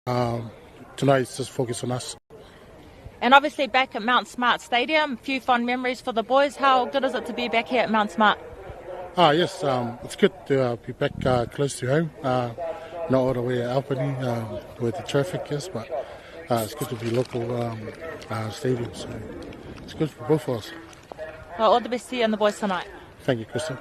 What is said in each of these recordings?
Tonight it's just focus on us. And obviously back at Mount Smart Stadium, a few fond memories for the boys. How good is it to be back here at Mount Smart? Yes, it's good to be back close to home. Not all the way at Albany where the traffic is, but it's good to be local stadium. So it's good for both of us. Well, all the best to you and the boys tonight. Thank you, Crystal.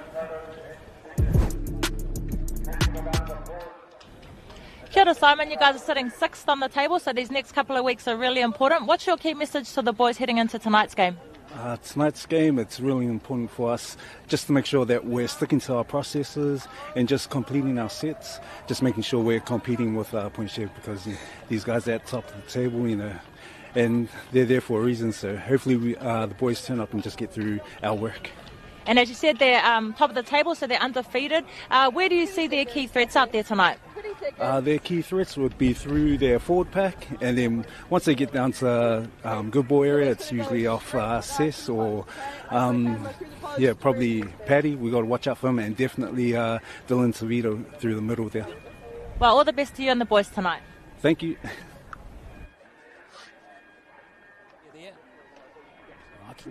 Kia ora, Simon. You guys are sitting sixth on the table, so these next couple of weeks are really important. What's your key message to the boys heading into tonight's game? Tonight's game, it's really important for us just to make sure that we're sticking to our processes and just completing our sets, just making sure we're competing with Point Chev, because these guys are at the top of the table, and they're there for a reason. So hopefully the boys turn up and just get through our work. And as you said, they're top of the table, so they're undefeated. Where do you see their key threats out there tonight? Their key threats would be through their forward pack, and then once they get down to good ball area, it's usually off Cess or probably Paddy. We've got to watch out for him, and definitely Dylan Savito through the middle there. Well, all the best to you and the boys tonight. Thank you.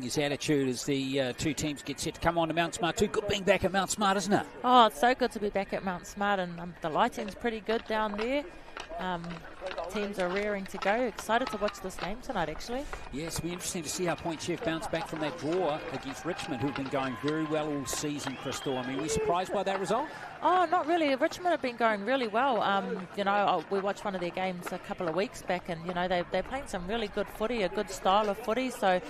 His attitude as the two teams get set to come on to Mount Smart too. Good being back at Mount Smart, isn't it? Oh, it's so good to be back at Mount Smart, and the lighting's pretty good down there. Teams are rearing to go. Excited to watch this game tonight, actually. Yes, it'll be interesting to see how Point Chev bounce back from that draw against Richmond, who've been going very well all season, Crystal. I mean, were you surprised by that result? Oh, not really. Richmond have been going really well. We watched one of their games a couple of weeks back, and, they're playing some really good footy, a good style of footy, so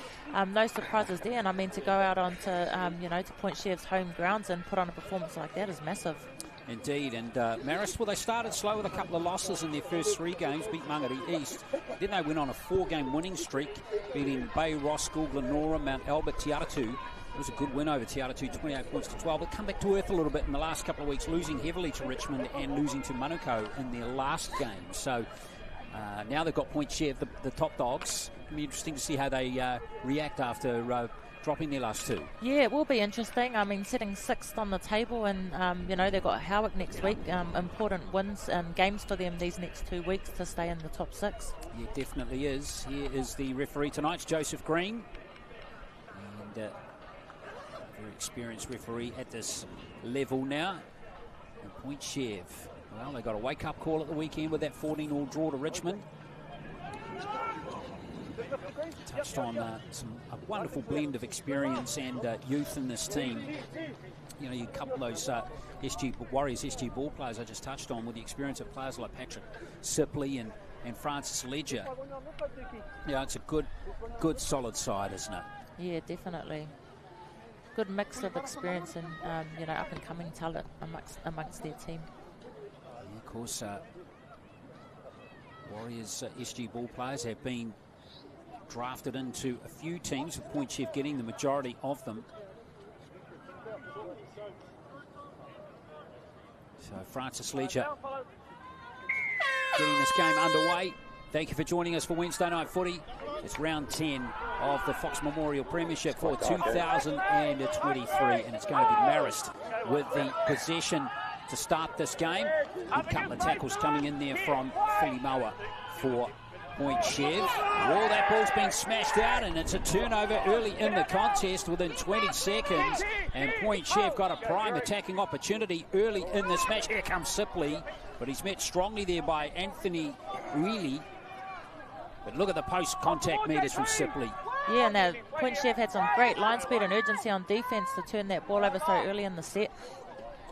no surprises there. And I mean, to go out onto, to Point Chev's home grounds and put on a performance like that is massive. Indeed, and Marist, well, they started slow with a couple of losses in their first three games, beat Mangere East. Then they went on a 4-game winning streak, beating Bay, Roskill, Glenora, Mount Albert, Tiaratu. It was a good win over Tiaratu, 28 points to 12. But come back to earth a little bit in the last couple of weeks, losing heavily to Richmond and losing to Manukau in their last game. So now they've got Point Chev, the top dogs. It'll be interesting to see how they react after dropping their last two. Yeah, it will be interesting. I mean, sitting sixth on the table, and they've got Howick next week. Important wins and games for them these next 2 weeks to stay in the top 6. Yeah, it definitely is. Here is the referee tonight, it's Joseph Green, and very experienced referee at this level now. And Point Chev, well, they got a wake-up call at the weekend with that 14-all draw to Richmond. Touched on a wonderful blend of experience and youth in this team. You couple those Warriors SG ball players I just touched on with the experience of players like Patrick Sipley and Francis Ledger. Yeah, it's a good solid side, isn't it? Yeah, definitely. Good mix of experience and up and coming talent amongst their team. Yeah, of course, Warriors SG ball players have been drafted into a few teams, with Point Chev getting the majority of them. So Francis Ledger getting this game underway. Thank you for joining us for Wednesday Night Footy. It's round 10 of the Fox Memorial Premiership for 2023, and it's going to be Marist with the possession to start this game. A couple of tackles coming in there from Filimaua for Point Chev. Well, that ball's been smashed out, and it's a turnover early in the contest within 20 seconds. And Point Chev got a prime attacking opportunity early in this match. Here comes Sipley, but he's met strongly there by Anthony Wheely. But look at the post-contact meters from Sipley. Yeah, now Point Chev had some great line speed and urgency on defence to turn that ball over so early in the set.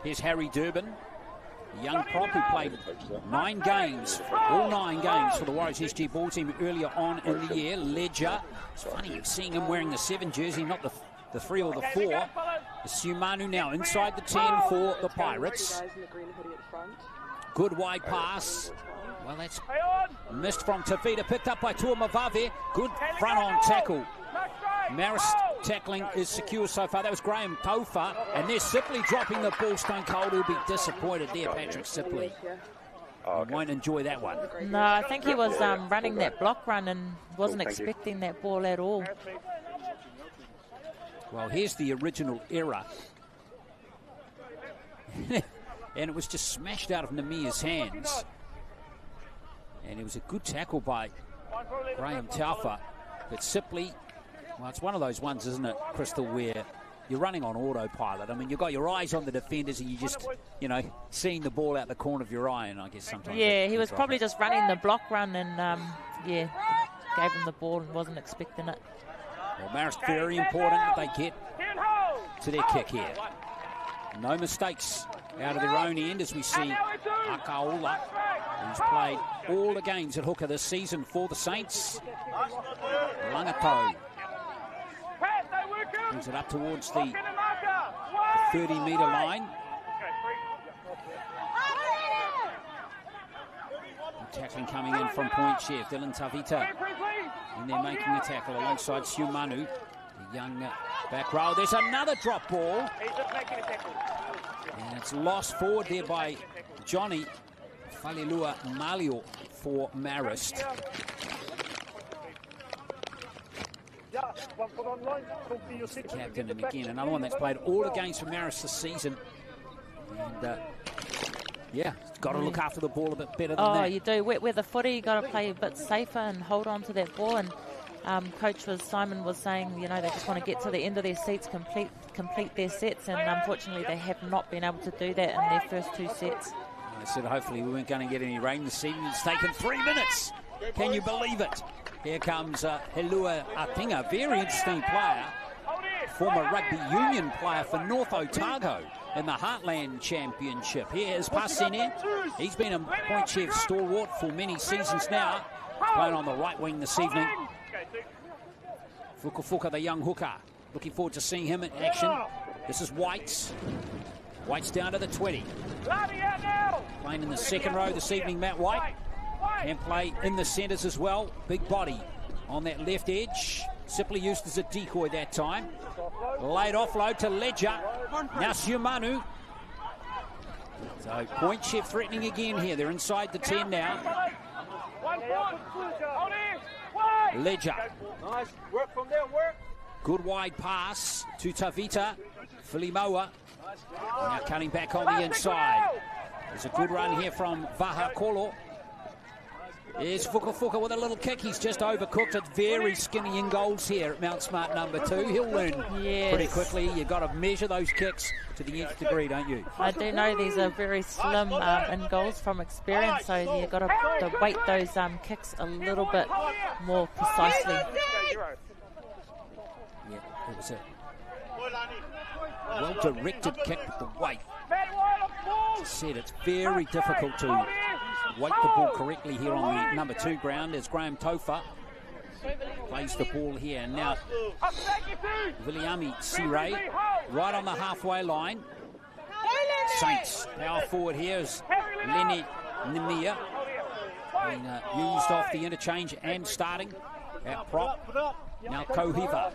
Here's Harry Durbin, a young prop who played all 9 games for the Warriors SG ball team earlier on in the year. Ledger, it's funny you're seeing him wearing the 7 jersey, not the 3 or the 4. Sumanu now inside the 10 for the Pirates. Good wide pass. Well, that's missed from Tavita, picked up by Tuamavave. Good front-on tackle. Marist tackling is secure so far. That was Graham Tofa, and there's Sipley dropping the ball stone cold. He'll be disappointed there, Patrick Sipley. Won't enjoy that one. No, I think he was running that block run and wasn't expecting that ball at all. Well, here's the original error. And it was just smashed out of Namia's hands. And it was a good tackle by Graham Taufa. But Sipley, well, it's one of those ones, isn't it, Crystal, where you're running on autopilot. I mean, you've got your eyes on the defenders and you just, you know, seeing the ball out the corner of your eye, and I guess sometimes... Yeah, he was probably just running the block run and, yeah, gave him the ball and wasn't expecting it. Well, Marist, very important that they get to their kick here. No mistakes out of their own end as we see Akaola, who's played all the games at hooker this season for the Saints. Langato brings it up towards the 30-metre line. Tackling coming in from Point Chev, Dylan Tavita. And they're making a tackle alongside Siumanu, the young back row. There's another drop ball. And it's lost forward there by Johnny Falilua Malio for Marist. The captain, and again, another one that's played all the games for Marist this season. And yeah, got to look after the ball a bit better than that. Oh, you do. With the footy, you got to play a bit safer and hold on to that ball. And Simon was saying, you know, they just want to get to the end of their seats, complete their sets, and unfortunately they have not been able to do that in their first two sets. I said hopefully we weren't going to get any rain this evening. It's taken 3 minutes. Can you believe it? Here comes Helua Atinga, very interesting player, former rugby union player for North Otago in the Heartland Championship. Here is Pasene. He's been a Point Chev stalwart for many seasons now. Playing on the right wing this evening. Fukafuka, the young hooker. Looking forward to seeing him in action. This is Whites. Whites down to the 20. Playing in the second row this evening, Matt White. Can play in the centres as well. Big body on that left edge. Simply used as a decoy that time. Late offload to Ledger. Now Siumanu. So Point Chev threatening again here. They're inside the 10 now. Ledger. Nice work from there, work. Good wide pass to Tavita. Filimoa. Now cutting back on the inside. There's a good run here from Vaha Kolo. Here's Fukafuka with a little kick. He's just overcooked it. Very skinny in goals here at Mount Smart number 2. He'll learn pretty quickly. You've got to measure those kicks to the nth degree, don't you? I do know these are very slim in goals from experience, so you've got to weight those kicks a little bit more precisely. Yeah, it was a well-directed kick with the weight. As I said, it's very difficult to weight the ball correctly here on the number 2 ground as Graham Tofa plays the ball here. And now Viliami Sire right on the halfway line. Saints power forward here is Lenny Nemia being used off the interchange and starting at prop. Now Kohiva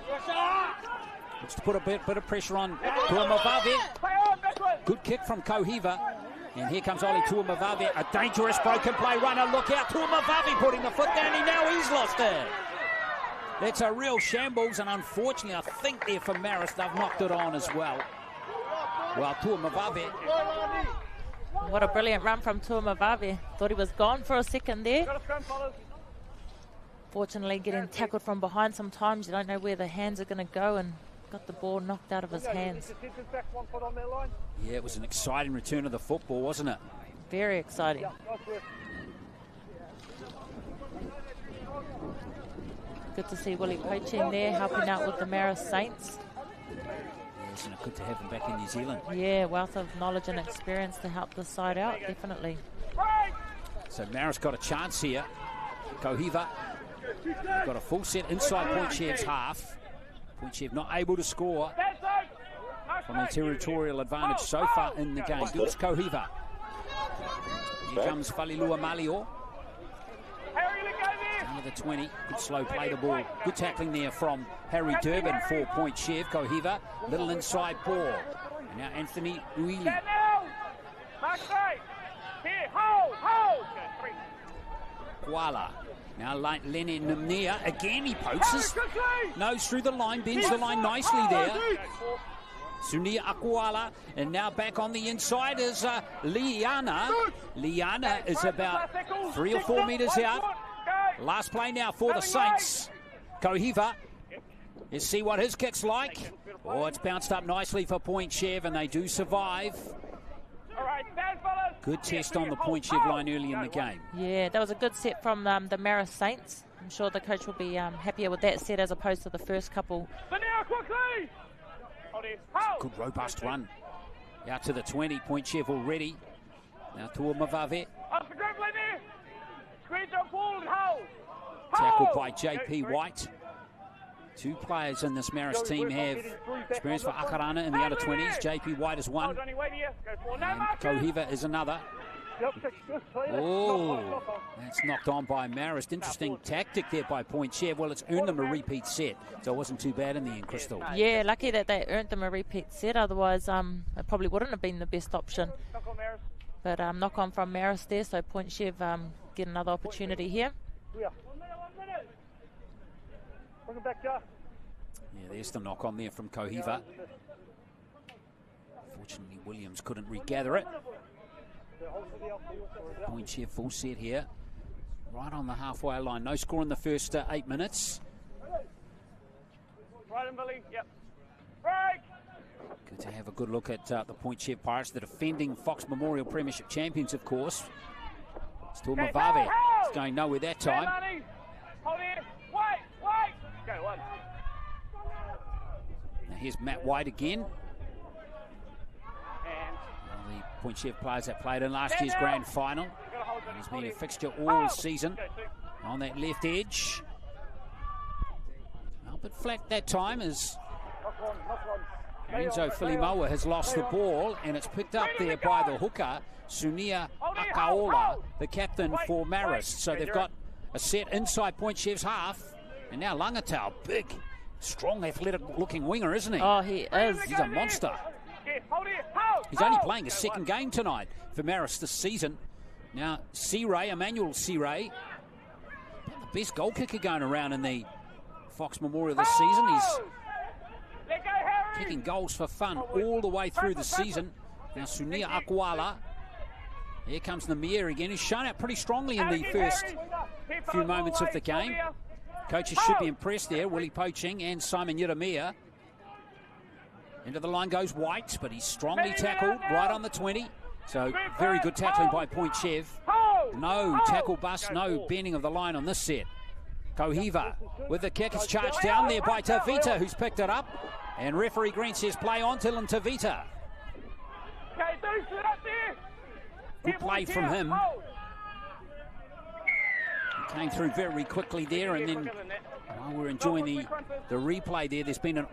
looks to put a bit of pressure on Tuamavave. Good kick from Kohiva. And here comes Oli Tuamavave, a dangerous broken play runner. Look out, Tuamavave putting the foot down, and now he's lost it. That's a real shambles, and unfortunately, I think there for Marist, they've knocked it on as well. Well, Tuamavave. What a brilliant run from Tuamavave. Thought he was gone for a second there. Fortunately, getting tackled from behind sometimes, you don't know where the hands are going to go, and got the ball knocked out of his hands. Yeah, it was an exciting return of the football, wasn't it? Very exciting. Good to see Willie Poaching there, helping out with the Marist Saints. Yeah, isn't it good to have him back in New Zealand? Yeah, wealth of knowledge and experience to help this side out, definitely. So Marist got a chance here. Kohiva got a full set inside Point Chev's half. Point Chev not able to score from a territorial advantage so far in the game. Good Kohiva. Here comes Falilua Malio. Down to the 20. Good slow play the ball. Good tackling there from Harry Durbin for Point Chev. Kohiva, little inside ball. And now Anthony Uili. Kuala. Now Lenny Namnia, again he pokes us. Nose through the line, bends the line nicely there. Sunia Akwala, and now back on the inside is Liana. Liana is about 3 or 4 metres out. Last play now for the Saints. Kohiva. Let's see what his kick's like. Oh, it's bounced up nicely for Point Chev, and they do survive. Good test on the Point Chev line early in the game. Yeah, that was a good set from the Marist Saints. I'm sure the coach will be happier with that set as opposed to the first couple. Good robust run. Out to the 20, Point Chev already. Now to Mavave. Tackled by JP White. 2 players in this Marist team have experience for Akarana in the under 20s. JP White is one, and Kohiva is another. Oh, that's knocked on by Marist. Interesting tactic there by Point Chev. Well, it's earned them a repeat set, so it wasn't too bad in the end, Crystal. Yeah, lucky that they earned them a repeat set. Otherwise, it probably wouldn't have been the best option. But knock on from Marist there, so Point Chev get another opportunity here. Yeah, there's the knock on there from Kohiva. Fortunately, Williams couldn't regather it. Point Chev full set here. Right on the halfway line. No score in the first 8 minutes. Good to have a good look at the Point Chev Pirates, the defending Fox Memorial Premiership champions, of course. Still Mavave. It's going nowhere that time. Now here's Matt White again. The Point Chev players that played in last year's grand final. And he's been a fixture all season on that left edge. Well, but flat that time as Renzo Filimoa has lost the ball, and it's picked up there by the hooker, Sunia Akaola, the captain for Marist. So they've got a set inside Point Chev's half, and now Langatau, big, strong, athletic-looking winger, isn't he? Oh, he is. He's a monster. He's only playing his second game tonight for Marist this season. Now, Emmanuel Siray, the best goal kicker going around in the Fox Memorial this season. He's kicking goals for fun all the way through the season. Now, Sunia Akwala. Here comes Namir again. He's shown out pretty strongly in the first few moments of the game. Coaches should be impressed there. Willie Poaching and Simon Yeremia. Into the line goes White, but he's strongly tackled right on the 20. So very good tackling by Point Chev. No tackle bust, no bending of the line on this set. Kohiva with the kick. It's charged down there by Tavita, who's picked it up. And referee Green says play on till and Tavita. Good play from him. He came through very quickly there, and then while we're enjoying the replay there, there's been a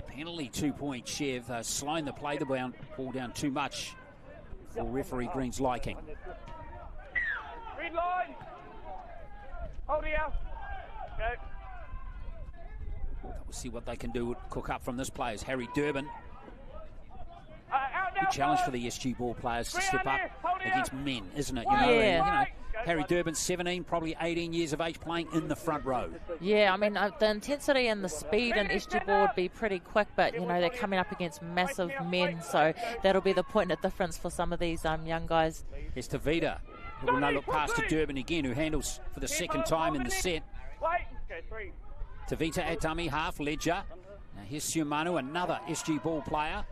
penalty to Point Chev, slowing the play the ball down too much for referee Green's liking. Red line. Hold here. Go. We'll see what they can do, cook up from this player. Harry Durbin. Good challenge for the SG ball players to step up against men, isn't it? Yeah. Harry Durbin, 17, probably 18 years of age, playing in the front row. Yeah, I mean, the intensity and the speed in SG ball would be pretty quick, but, they're coming up against massive men, so that'll be the point of difference for some of these young guys. Here's Tavita. Little no-look pass to Durbin again, who handles for the second time in the set. Tavita at dummy half, Ledger. Now here's Siumanu, another SG ball player.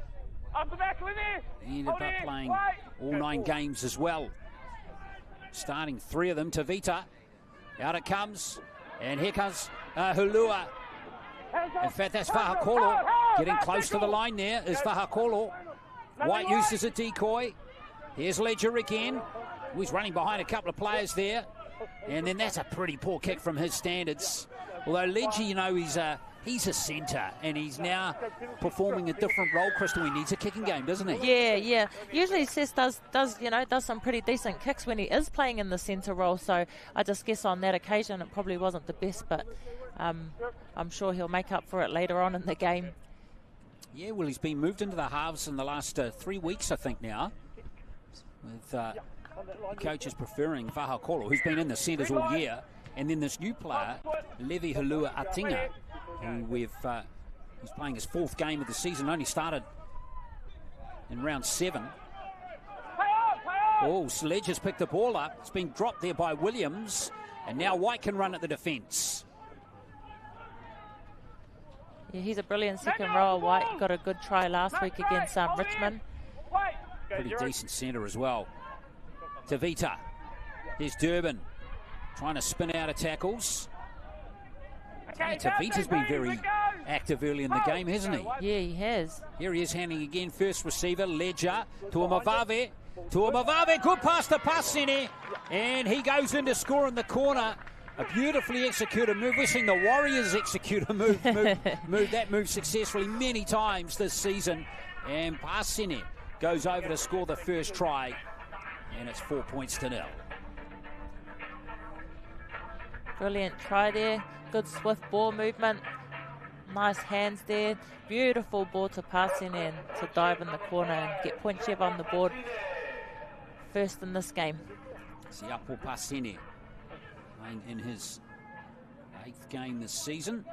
He ended up playing all 9 games as well. Starting 3 of them. Tavita. Out it comes. And here comes Hulua. In fact, that's Vahakolo. Getting close to the line there is Vahakolo. White used as a decoy. Here's Ledger again. He's running behind a couple of players there. And then that's a pretty poor kick from his standards. Although Ledger, he's a centre, and he's now performing a different role, Crystal. He needs a kicking game, doesn't he? Yeah. Usually Seth does some pretty decent kicks when he is playing in the centre role, so I just guess on that occasion it probably wasn't the best, but I'm sure he'll make up for it later on in the game. Yeah, well, he's been moved into the halves in the last 3 weeks, I think, now, with the coaches preferring Vahakolo, who's been in the centres all year, and then this new player, Levi Hulua Atinga, who he's playing his 4th game of the season, only started in round 7. Oh, Sledge has picked the ball up. It's been dropped there by Williams. And now White can run at the defence. Yeah, he's a brilliant second rower. White got a good try last week against Richmond. Pretty decent centre as well. Tavita. Here's Durbin. Trying to spin out of tackles. Tavita's been very active early in the game, hasn't he? Yeah, he has. Here he is handing again. First receiver, Ledger. Tuamavave. Good pass to Pasini. And he goes in to score in the corner. A beautifully executed move. We've seen the Warriors execute a move that move successfully many times this season. And Pasini goes over to score the first try. And it's 4 points to 0. Brilliant try there. Good swift ball movement. Nice hands there. Beautiful ball to pass in and to dive in the corner and get Point Chev on the board first in this game. Siapo Pasini playing in his 8th game this season.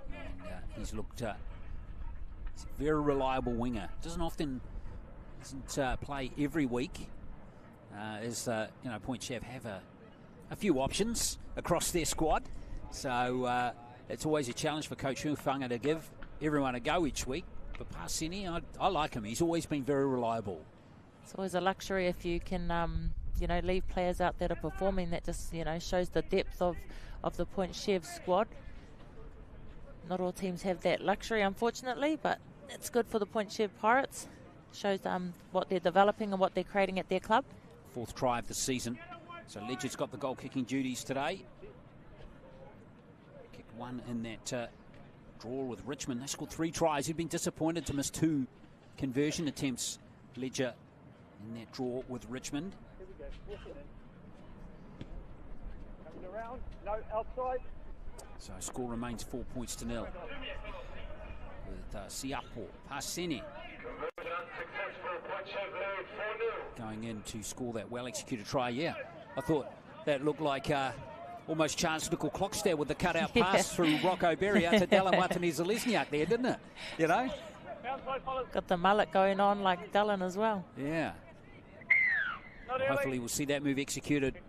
And he's looked... he's a very reliable winger. Doesn't play every week. Point Chev have a few options across their squad. So it's always a challenge for Coach Hufanga to give everyone a go each week. But Pasini, I like him. He's always been very reliable. It's always a luxury if you can, leave players out that are performing. That just, shows the depth of the Point Chev squad. Not all teams have that luxury, unfortunately, but it's good for the Point Chev Pirates. Shows what they're developing and what they're creating at their club. 4th try of the season. So Ledger's got the goal-kicking duties today. Kicked 1 in that draw with Richmond. They scored 3 tries. He'd been disappointed to miss 2 conversion attempts, Ledger, in that draw with Richmond. Coming around, no outside. So score remains 4 points to 0. With Siapo Pasini going in to score that well-executed try. Yeah, I thought that looked like almost Chance Nickel Clockster with the cutout pass through Rocco Berry out to Dallin Watani-Zalesniak there, didn't it? Got the mullet going on like Dallin as well. Yeah. Hopefully we'll see that move executed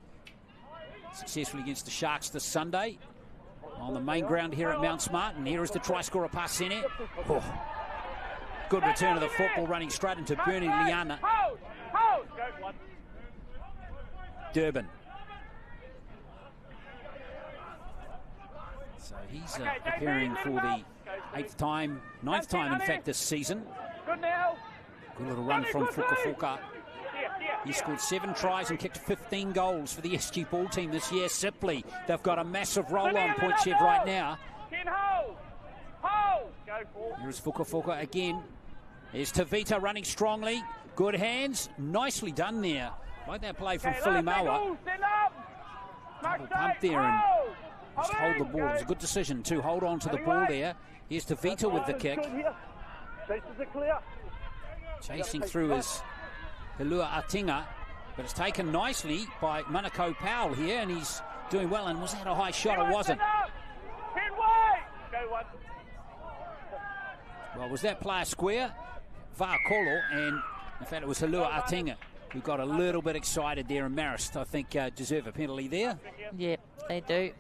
successfully against the Sharks this Sunday on the main ground here at Mount Smart. And here is the try scorer Pasini. Oh. Good return of the football, running straight into Bernie Liana. Durbin. So he's preparing for the 9th time in fact this season. Good little run from Fukafuka. He scored 7 tries and kicked 15 goals for the SG ball team this year. Sipley, they've got a massive roll on Point Chev right now. Here's Fukafuka again. There's Tavita running strongly. Good hands. Nicely done there. Like that play from Filimawa. Double pump there and just hold the ball. It was a good decision to hold on to the ball there. Here's Tavita with the kick. Chasing through is Helua Atinga, but it's taken nicely by Manako Powell here, and he's doing well. And was that a high shot or wasn't? Well, was that player square? Va'akolo, and in fact it was Helua Atinga who got a little bit excited there, and Marist, I think, deserve a penalty there. Yeah, they do.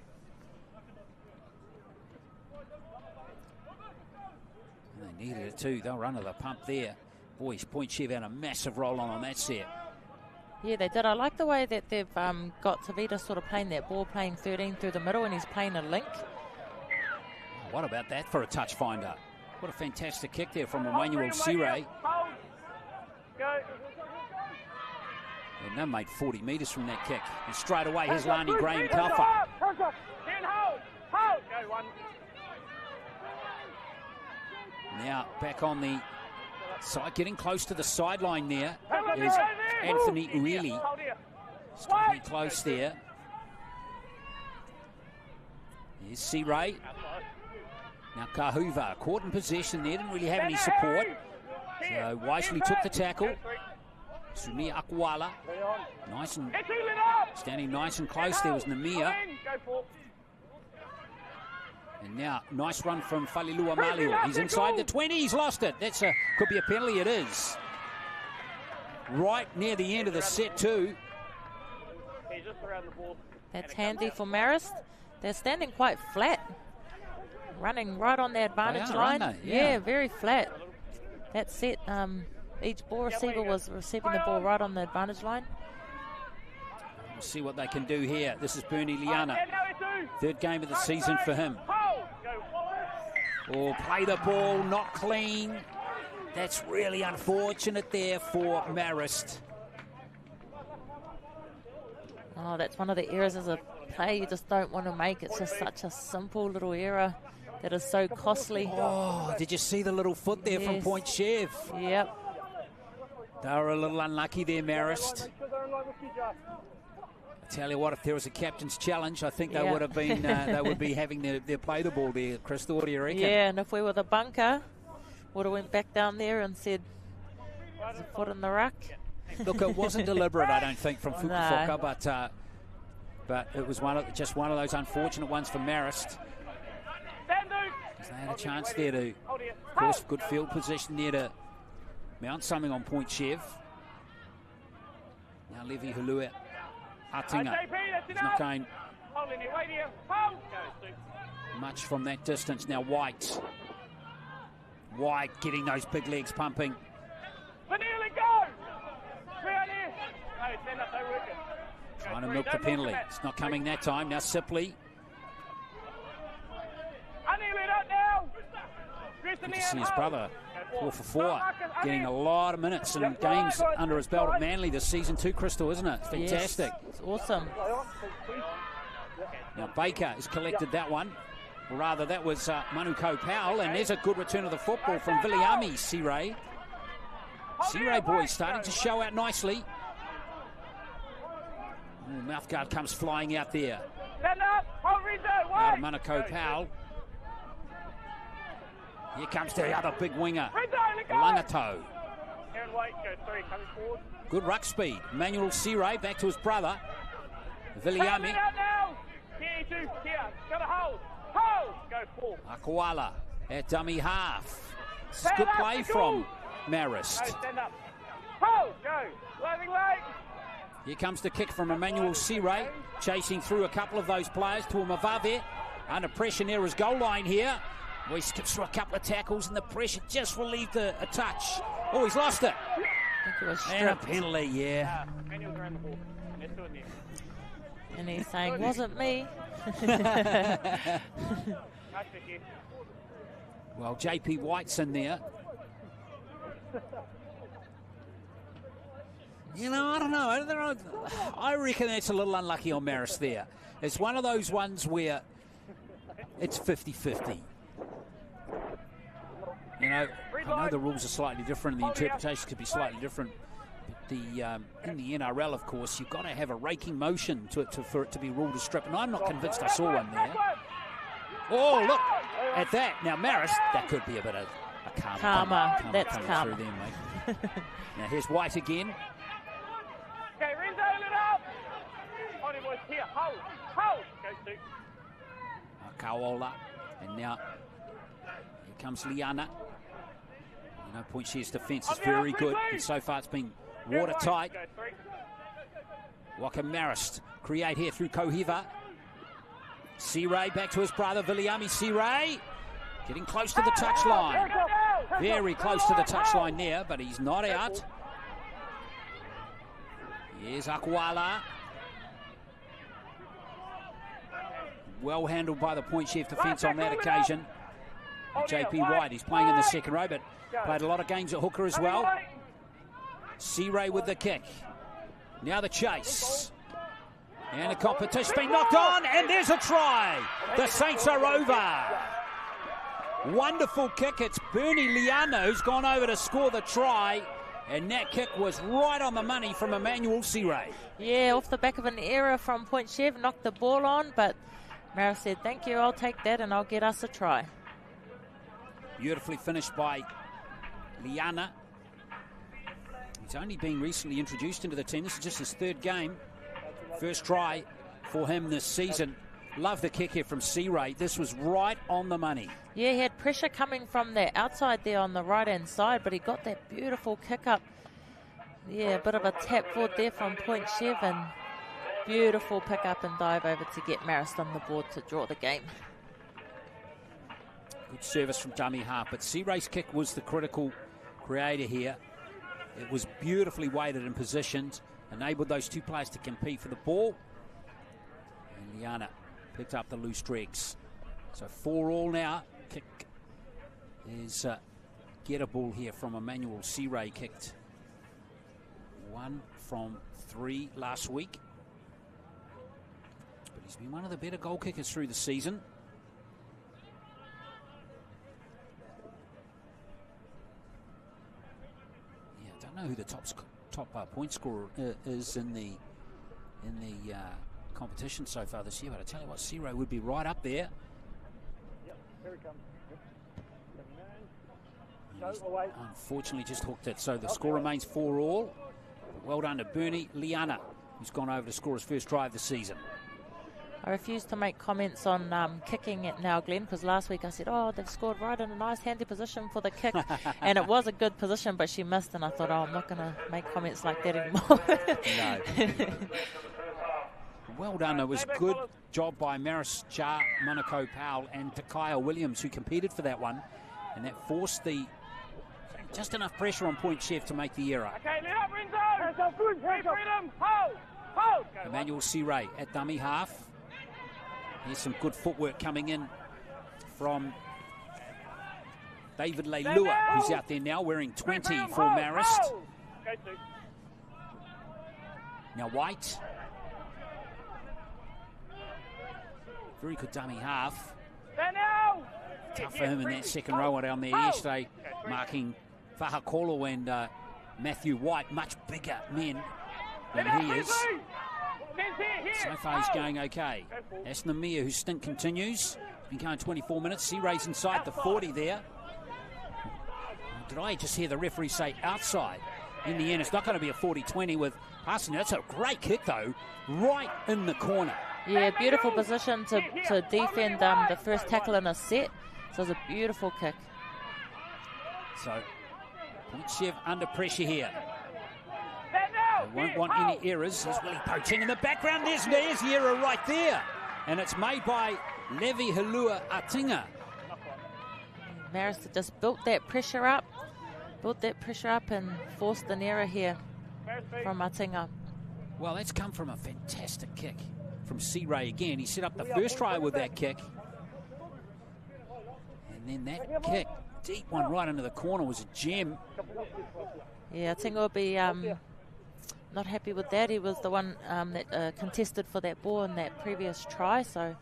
And they needed it too. They'll run to the pump there. Boys, Point Chev had a massive roll on that set. Yeah, they did. I like the way that they've got Tavita sort of playing that ball, playing 13 through the middle, and he's playing a link. What about that for a touch finder? What a fantastic kick there from Emmanuel Sire. And they made 40 metres from that kick. And straight away, here's Lani Graham Kalfa. Now back on the side, getting close to the sideline there is Anthony Ueli. Staying close there. Here's C-Ray. Now Kahuva caught in possession there, didn't really have any support. So wisely took the tackle. Suni Akwala. Nice and standing nice and close there was Namia. And now, nice run from Falilua Malio. He's inside the 20. He's lost it. That's could be a penalty. It is. Right near the end of the set, too. He's just around the ball. That's handy for Marist. They're standing quite flat. Running right on the advantage line. Aren't they? Yeah, very flat. That set, each ball receiver was receiving the ball right on the advantage line. We'll see what they can do here. This is Bernie Liana. Third game of the season for him. Oh, play the ball, not clean. That's really unfortunate there for Marist. Oh, that's one of the errors as a player you just don't want to make. It's just such a simple little error that is so costly. Oh, did you see the little foot there from Point Chev? Yep. They were a little unlucky there, Marist. I tell you what, if there was a captain's challenge, I think they would have been. They would be having their play the ball there, Crystal. What do you reckon? Yeah, and if we were the bunker, would have went back down there and said, "There's a foot in the ruck." Look, it wasn't deliberate, I don't think, from Fukufoka, but it was just one of those unfortunate ones for Marist. Because they had a chance there to, of course, good field position there to mount something on Point Chev. Now Levi Hulua Atinga. He's not going much from that distance. Now White getting those big legs pumping. Trying to milk the penalty. It's not coming that time. Now Sipley. Good to see his brother 4 for 4, getting a lot of minutes and games under his belt at Manly this season too, Crystal, isn't it? It's fantastic. Yes, it's awesome. Now Baker has collected that one. Or rather, that was Manuko Powell, and there's a good return of the football from Viliami Siray. Siray boys starting to show out nicely. Ooh, mouthguard comes flying out there. Out of Manuko Powell. Here comes the other big winger, Langato. Good ruck speed. Manuel Siray back to his brother, Viliami. Akwala at dummy half. This is good play from Marist. Here comes the kick from Emmanuel Siray, chasing through a couple of those players to Mavave. Under pressure near his goal line here. Well, he skips through a couple of tackles and the pressure just relieved a touch. Oh, he's lost it. And a penalty, yeah. And he's saying, wasn't me. Well, JP White's in there. You know, I don't know. I reckon that's a little unlucky on Marist there. It's one of those ones where it's 50-50. You know, I know the rules are slightly different and the interpretations could be slightly different. But in the NRL, of course, you've got to have a raking motion for it to be ruled a strip. And I'm not convinced I saw one there. Oh, look at that. Now, Marist, that could be a bit of a karma. That's karma. Through there, mate. Now, here's White again. Okay, Renzo, it up. On him, boys, here. Hold. Go to. Kaola. And now, here comes Liana. You know, Point Chev's defence is very good. And so far, it's been watertight. What can Marist create here through Kohiva? Siray back to his brother, Viliami Siray. Getting close to the touchline. Very close to the touchline there, but he's not out. Here's Akwala. Well handled by the Point Chev defence on that occasion. JP White, he's playing in the second row, but played a lot of games at hooker as well. Siray with the kick. Now the chase. And the competition's been knocked on, and there's a try. The Saints are over. Wonderful kick. It's Bernie Liana who's gone over to score the try. And that kick was right on the money from Emmanuel Siray. Yeah, off the back of an error from Point Chev, knocked the ball on, but Marist said, thank you, I'll take that and I'll get us a try. Beautifully finished by Liana. He's only been recently introduced into the team. This is just his third game. First try for him this season. Love the kick here from C-Ray. This was right on the money. Yeah, he had pressure coming from the outside there on the right-hand side, but he got that beautiful kick up. Yeah, a bit of a tap forward there from Point Chev, and beautiful pick up and dive over to get Marist on the board to draw the game. Good service from dummy half, but C-Ray's kick was the critical creator here. It was beautifully weighted and positioned, enabled those two players to compete for the ball. And Liana picked up the loose dregs. So 4-all now. Kick is gettable here from Emmanuel. C-Ray kicked 1 from 3 last week. But he's been one of the better goal kickers through the season. Yeah, I don't know who the top point scorer is in the competition so far this year, but I tell you what, C-Ray would be right up there. Yep, here it comes. Unfortunately just hooked it, so the score remains 4-all. Well done to Bernie Liana, who's gone over to score his first try of the season. I refuse to make comments on kicking it now, Glenn, because last week I said, oh, they've scored right in a nice handy position for the kick. And it was a good position, but she missed, and I thought, oh, I'm not going to make comments like that anymore. No. Well done. It was a good job by Marist, Cha, Monaco Powell and Takaya Williams, who competed for that one. And that forced just enough pressure on Point Chev to make the error. Okay, let up, Renzo. Freedom. Hold. Emmanuel C-Ray at dummy half. Here's some good footwork coming in from David Leilua, who's out there now wearing 20 for Marist. Now White. Very good dummy half. Tough for him in that second row down there yesterday, marking Fahakolo and Matthew White, much bigger men than he is. So far he's going okay. That's Namia, whose stint continues. He's been going 24 minutes. C-Ray's inside the 40 there. Did I just hear the referee say outside? In the end, it's not going to be a 40-20 with passing. That's a great kick, though, right in the corner. Yeah, beautiful position to defend the first tackle in a set. So it's a beautiful kick. So, Point Chev under pressure here. They won't want any errors. There's Willie Poaching in the background. There's the error right there. And it's made by Levi Halua Atinga. Marist just built that pressure up and forced an error here from Atinga. Well, that's come from a fantastic kick from C-Ray again. He set up the first try with that kick. And then that kick, deep one right into the corner, was a gem. Yeah, Atinga will be not happy with that. He was the one that contested for that ball in that previous try, so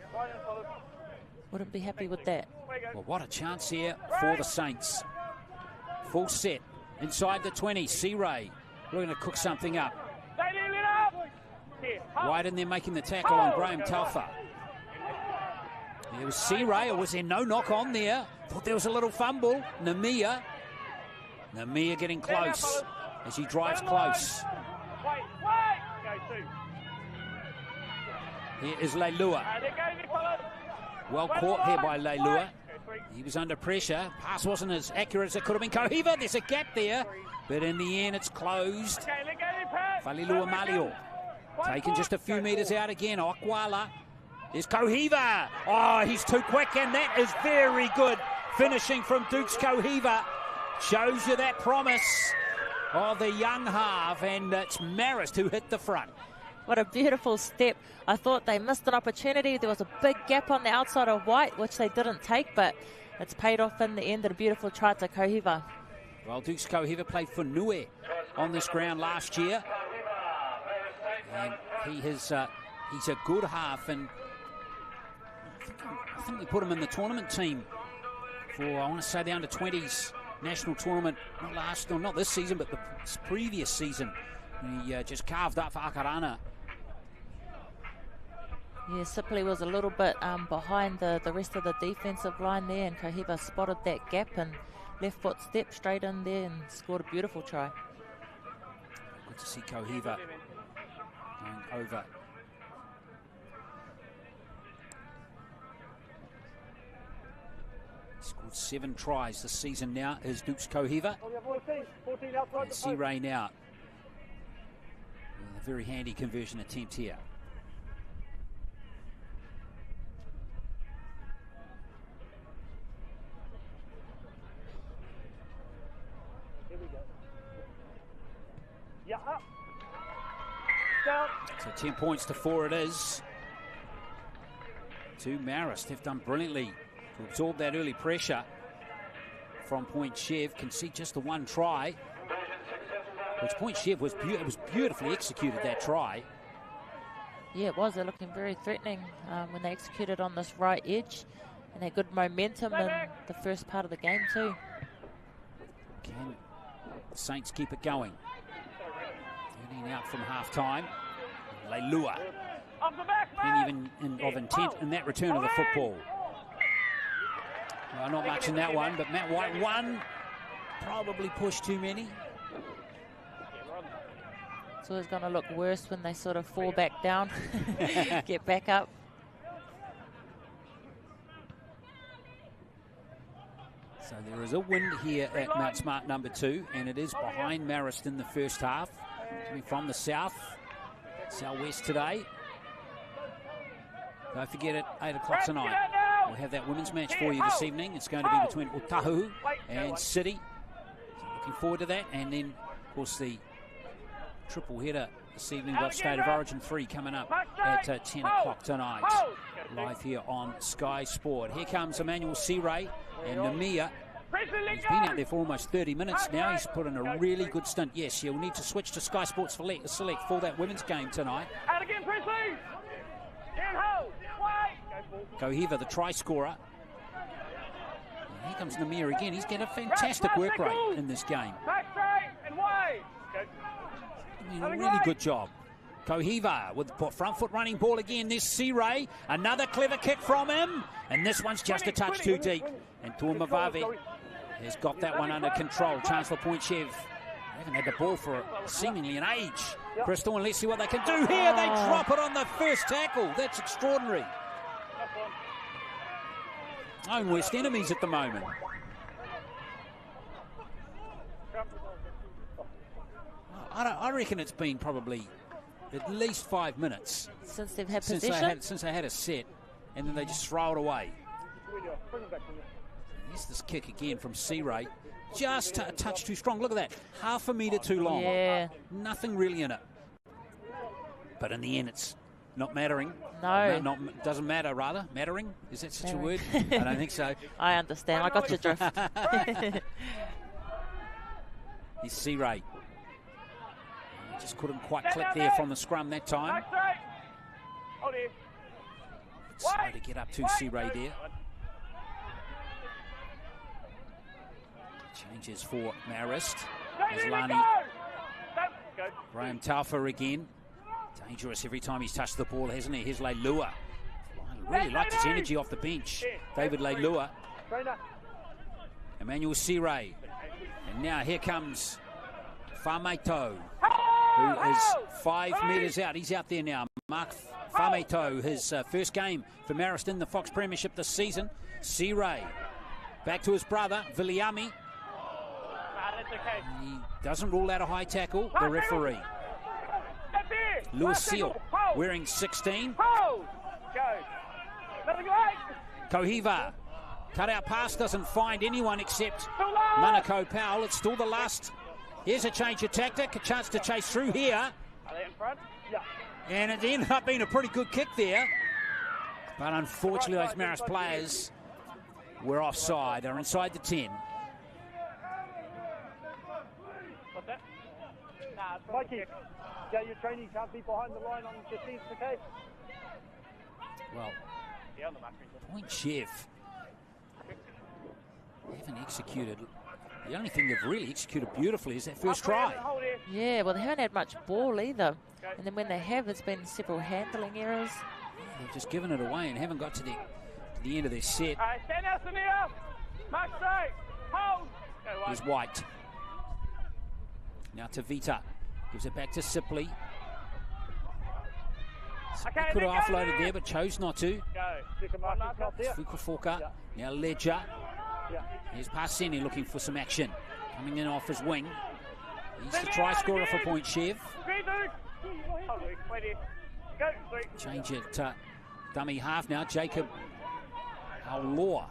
wouldn't be happy with that. Well, what a chance here for the Saints. Full set inside the 20. C-Ray looking to cook something up. Wide in there making the tackle on Graham Telfer. There was C-Ray, or was there no knock on there? Thought there was a little fumble. Namia getting close as he drives close. Here is Leilua. Well caught here by Leilua. He was under pressure. Pass wasn't as accurate as it could have been. Kohiva, there's a gap there. But in the end, it's closed. Falilua Malio. Taken just a few metres out again. Okwala. There's Kohiva. Oh, he's too quick, and that is very good finishing from Dukes Kohiva. Shows you that promise of the young half, and it's Marist who hit the front. What a beautiful step. I thought they missed an opportunity. There was a big gap on the outside of White, which they didn't take, but it's paid off in the end. And a beautiful try to Kohiva. Well, Dukes Kohiva played for Nue on this ground last year. And he's a good half, and I think we put him in the tournament team for, I want to say, the under-20s national tournament, not this season, but the previous season. He just carved up for Akarana. Yeah, Sipley was a little bit behind the rest of the defensive line there, and Kohiva spotted that gap and left foot step straight in there and scored a beautiful try. Good to see Kohiva going over With 7 tries this season now is Dukes Kohiva. And C-Ray now. A very handy conversion attempt here. Yeah, up. Down. So 10 points to 4 it is. To Marist. They've done brilliantly to absorb that early pressure from Point Chev. Can see just the 1 try. Which Point Chev was beautifully executed, that try. Yeah, it was. They're looking very threatening when they executed on this right edge. And they had good momentum in the first part of the game too. Can the Saints keep it going? 13 out from half-time. Leilua. And even of intent in that return of the football. Well, not much in that one, but Matt White won. Probably pushed too many. It's always going to look worse when they sort of fall back down, get back up. So there is a wind here at Mount Smart number 2, and it is behind Marist in the first half. Coming from the southwest today. Don't forget at 8 o'clock tonight, we'll have that women's match for you this evening. It's going to be between Otahu and City. So looking forward to that. And then, of course, the triple header this evening. We've got State of Origin 3 coming up at 10 o'clock tonight. Live here on Sky Sport. Here comes Emmanuel C-Ray and Namia. He's been out there for almost 30 minutes now. He's put in a really good stint. Yes, he'll need to switch to Sky Sports Select for that women's game tonight. Out again, Presley. Kohiva, the try scorer. And here comes Namir again. He's getting a fantastic work rate in this game. Back straight and wide. A really good job. Kohiva with the front foot running ball again. This C-Ray, another clever kick from him. And this one's just a touch too deep. And Tuamavave has got that one under control. Chance for Point Chev. They haven't had the ball for seemingly an age. Bristol, and let's see what they can do here. They drop it on the first tackle. That's extraordinary. Own worst enemies at the moment. I reckon it's been probably at least 5 minutes since they've had possession. Since they had a set, and then they just throw it away. Here's this kick again from C-Ray. Just a touch too strong. Look at that. Half a metre too long. Yeah. Nothing really in it. But in the end, it's not mattering. No. Doesn't matter, rather. Mattering? Is that such a word? I don't think so. I understand. I got your drift. Here's C-Ray. Just couldn't quite click there from the scrum that time. Slow to get up to C-Ray there. Changes for Marist. Lani. Graham Taufa again. Dangerous every time he's touched the ball, hasn't he? Here's Leilua. Really liked his energy off the bench. David Leilua. Emmanuel C-Ray. And now here comes Fameto, who is 5 metres out. He's out there now. Mark Fameto, his first game for Marist in the Fox Premiership this season. C-Ray. Back to his brother, Viliami. He doesn't rule out a high tackle, the referee. Lewis Seal, wearing 16. Kohiva, cut out pass, doesn't find anyone except Manako Powell. It's still the last. Here's a change of tactic, a chance to chase through here. And it ended up being a pretty good kick there. But unfortunately, those Marist players were offside. They're inside the 10. Mikey, yeah, your training can't be behind the line on the seats, okay? Well, Point Chev haven't executed. The only thing they've really executed beautifully is that first try. Yeah, well, they haven't had much ball either. And then when they have, it's been several handling errors. Yeah, they've just given it away and haven't got to the end of their set. Stand out, Samir. Mark straight. Hold. Here's White. Now to Vita. Gives it back to Sipley. Sipley could have offloaded there, but chose not to. Fukufoka. Now Ledger. Here's Parseni looking for some action. Coming in off his wing. He's the try scorer for Point Chev. Change it dummy half now. Jacob Law,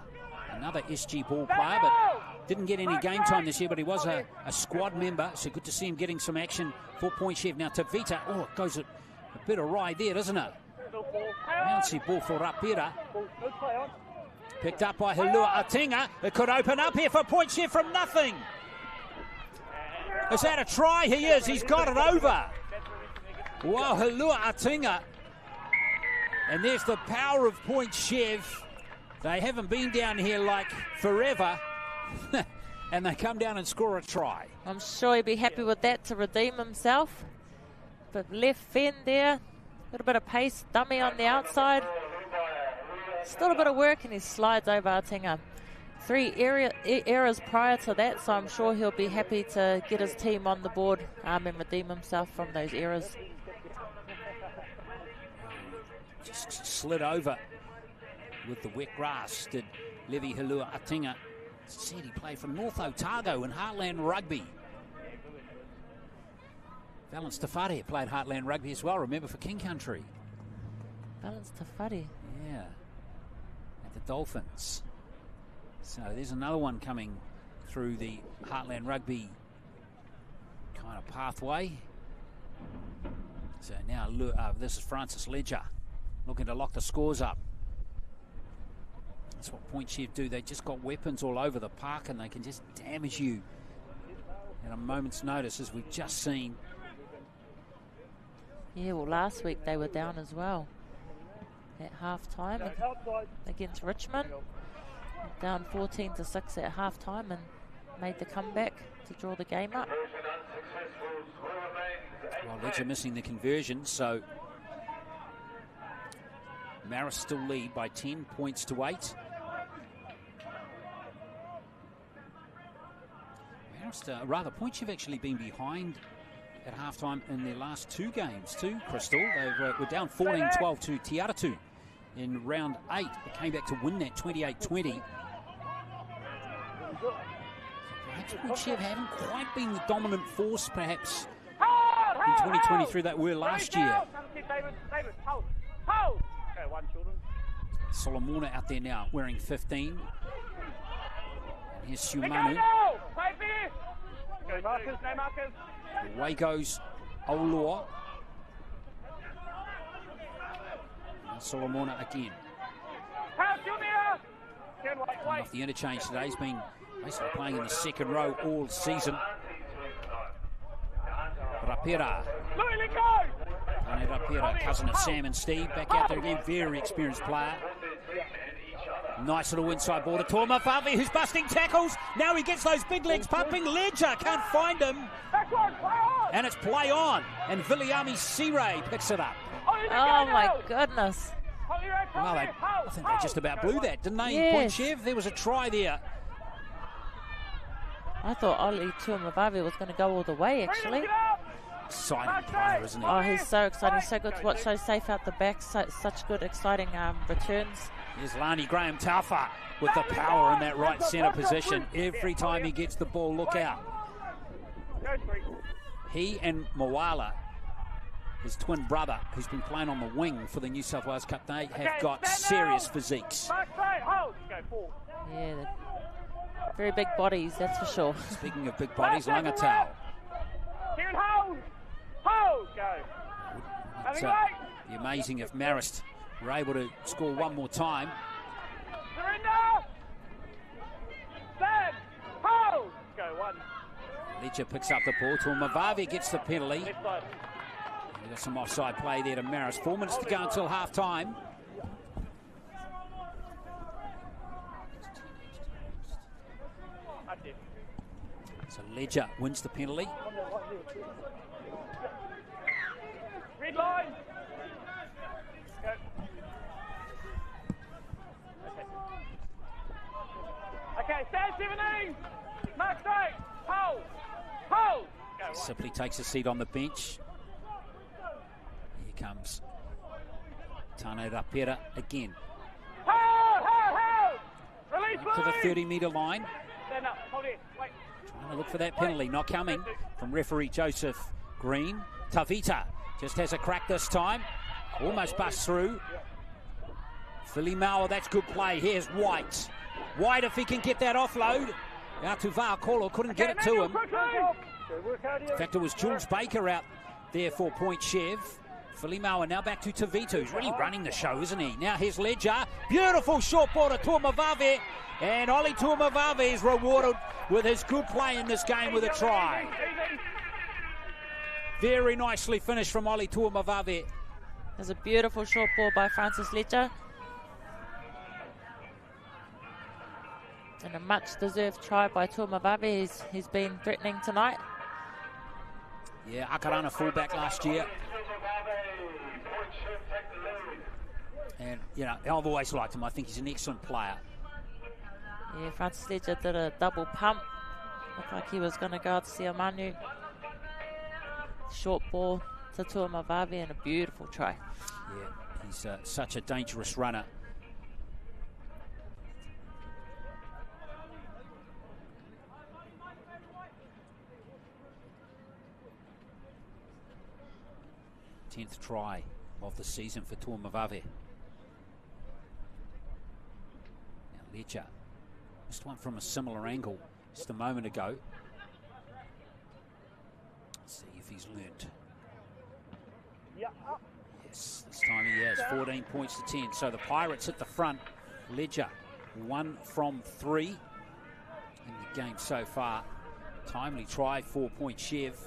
another SG ball player, but didn't get any game time this year, but he was a squad member, so good to see him getting some action for Point Chev. Now Tavita, oh, it goes a bit awry there, doesn't it? Bouncy ball for Rapira. Picked up by Helua Atinga. It could open up here for Point Chev from nothing. Is that a try? He is. He's got it over. Wow, Helua Atinga. And there's the power of Point Chev. They haven't been down here like forever. And they come down and score a try. I'm sure he'd be happy with that to redeem himself. But left fin there. A little bit of pace. Dummy on the outside. Still a bit of work, and he slides over Atinga. 3 errors prior to that, so I'm sure he'll be happy to get his team on the board and redeem himself from those errors. Just slid over with the wet grass, did Levi Helua Atinga. Said he played for North Otago in Heartland Rugby. Valence Tafari played Heartland Rugby as well, remember, for King Country. Valence Tafari. Yeah, at the Dolphins. So there's another one coming through the Heartland Rugby kind of pathway. So now this is Francis Ledger looking to lock the scores up. That's what Point Chev do. They just got weapons all over the park, and they can just damage you at a moment's notice, as we've just seen. Yeah, well, last week they were down as well at half-time against Richmond. Down 14-6 at half-time and made the comeback to draw the game up. Well, Ledger missing the conversion, so Marist still lead by 10 points to 8. Marist, Point Chev actually been behind at halftime in their last 2 games too, Crystal. They were down 14-12 to Te Aratu in round 8. They came back to win that 28-20. Perhaps Point Chev haven't quite been the dominant force, perhaps, in 2023 that were last year. Solomona out there now, wearing 15. And here's Shumanu. Away goes Olua. And Solomona again. Coming off the interchange today. He's been basically playing in the second row all season. Rapira. Rapira, cousin of Sam and Steve, back out there again. Very experienced player. Nice little inside ball to Tomafavi, who's busting tackles. Now he gets those big legs pumping. Ledger can't find him. And it's play on. And Viliami Sire picks it up. Oh my goodness. Well, I think they just about blew that, didn't they? Yes. Point Chev, there was a try there. I thought Oli Tuamavavi was going to go all the way, actually. Exciting player, isn't he? Oh, he's so exciting. So good to watch, so safe out the back. Such good, exciting returns. Here's Lani Graham Taufa with the power in that right centre position. Every time he gets the ball, look out. He and Moala, his twin brother, who's been playing on the wing for the New South Wales Cup, they have got serious physiques. Yeah, they're very big bodies, that's for sure. Speaking of big bodies, Langatau. It's be amazing if Marist were able to score one more time. Ledger picks up the ball. Mavavi gets the penalty. We've got some offside play there to Marist. 4 minutes to go until half time. So Ledger wins the penalty. Red line. Go. Okay, stand 17. Mark straight. Hold. Hold. Go. Simply takes a seat on the bench. Here comes Tane Rapira again. Hold. Hold. Hold. Release to the 30-metre line. Stand up. Hold it. Wait. Trying to look for that penalty. Not coming from referee Joseph Green. Tavita just has a crack this time. Almost busts through. Filimao, that's good play. Here's White. White, if he can get that offload. Out to Vaakolo, couldn't get it to him. In fact, it was Jules Baker out there for Point Chev. Filimao now back to Tavita, who's really running the show, isn't he? Now here's Ledger. Beautiful short ball to Tuamavave. And Oli Tuamavave is rewarded with his good play in this game with a try. Very nicely finished from Oli Tuamavave. There's a beautiful short ball by Francis Ledger. And a much-deserved try by Tuamavave. He's been threatening tonight. Yeah, Akarana fullback last year. And, you know, I've always liked him. I think he's an excellent player. Yeah, Francis Ledger did a double pump. Looked like he was going to go out to Siamanu. Short ball to Tuamavave and a beautiful try. Yeah, he's such a dangerous runner. Tenth try of the season for Tuamavave. Now Ledger, just one from a similar angle just a moment ago. Let's see if he's learnt. Yes, this time he has. 14 points to 10. So the Pirates at the front. Ledger, 1 from 3 in the game so far. Timely try for Point Chev.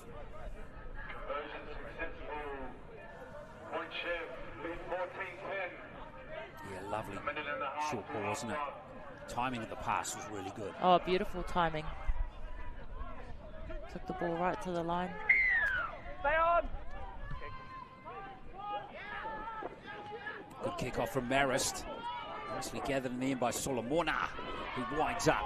Yeah, lovely short ball, wasn't it? Timing of the pass was really good. Oh, beautiful timing. Took the ball right to the line. Stay on. Good kick off from Marist. Nicely gathered in the end by Solomona, who winds up.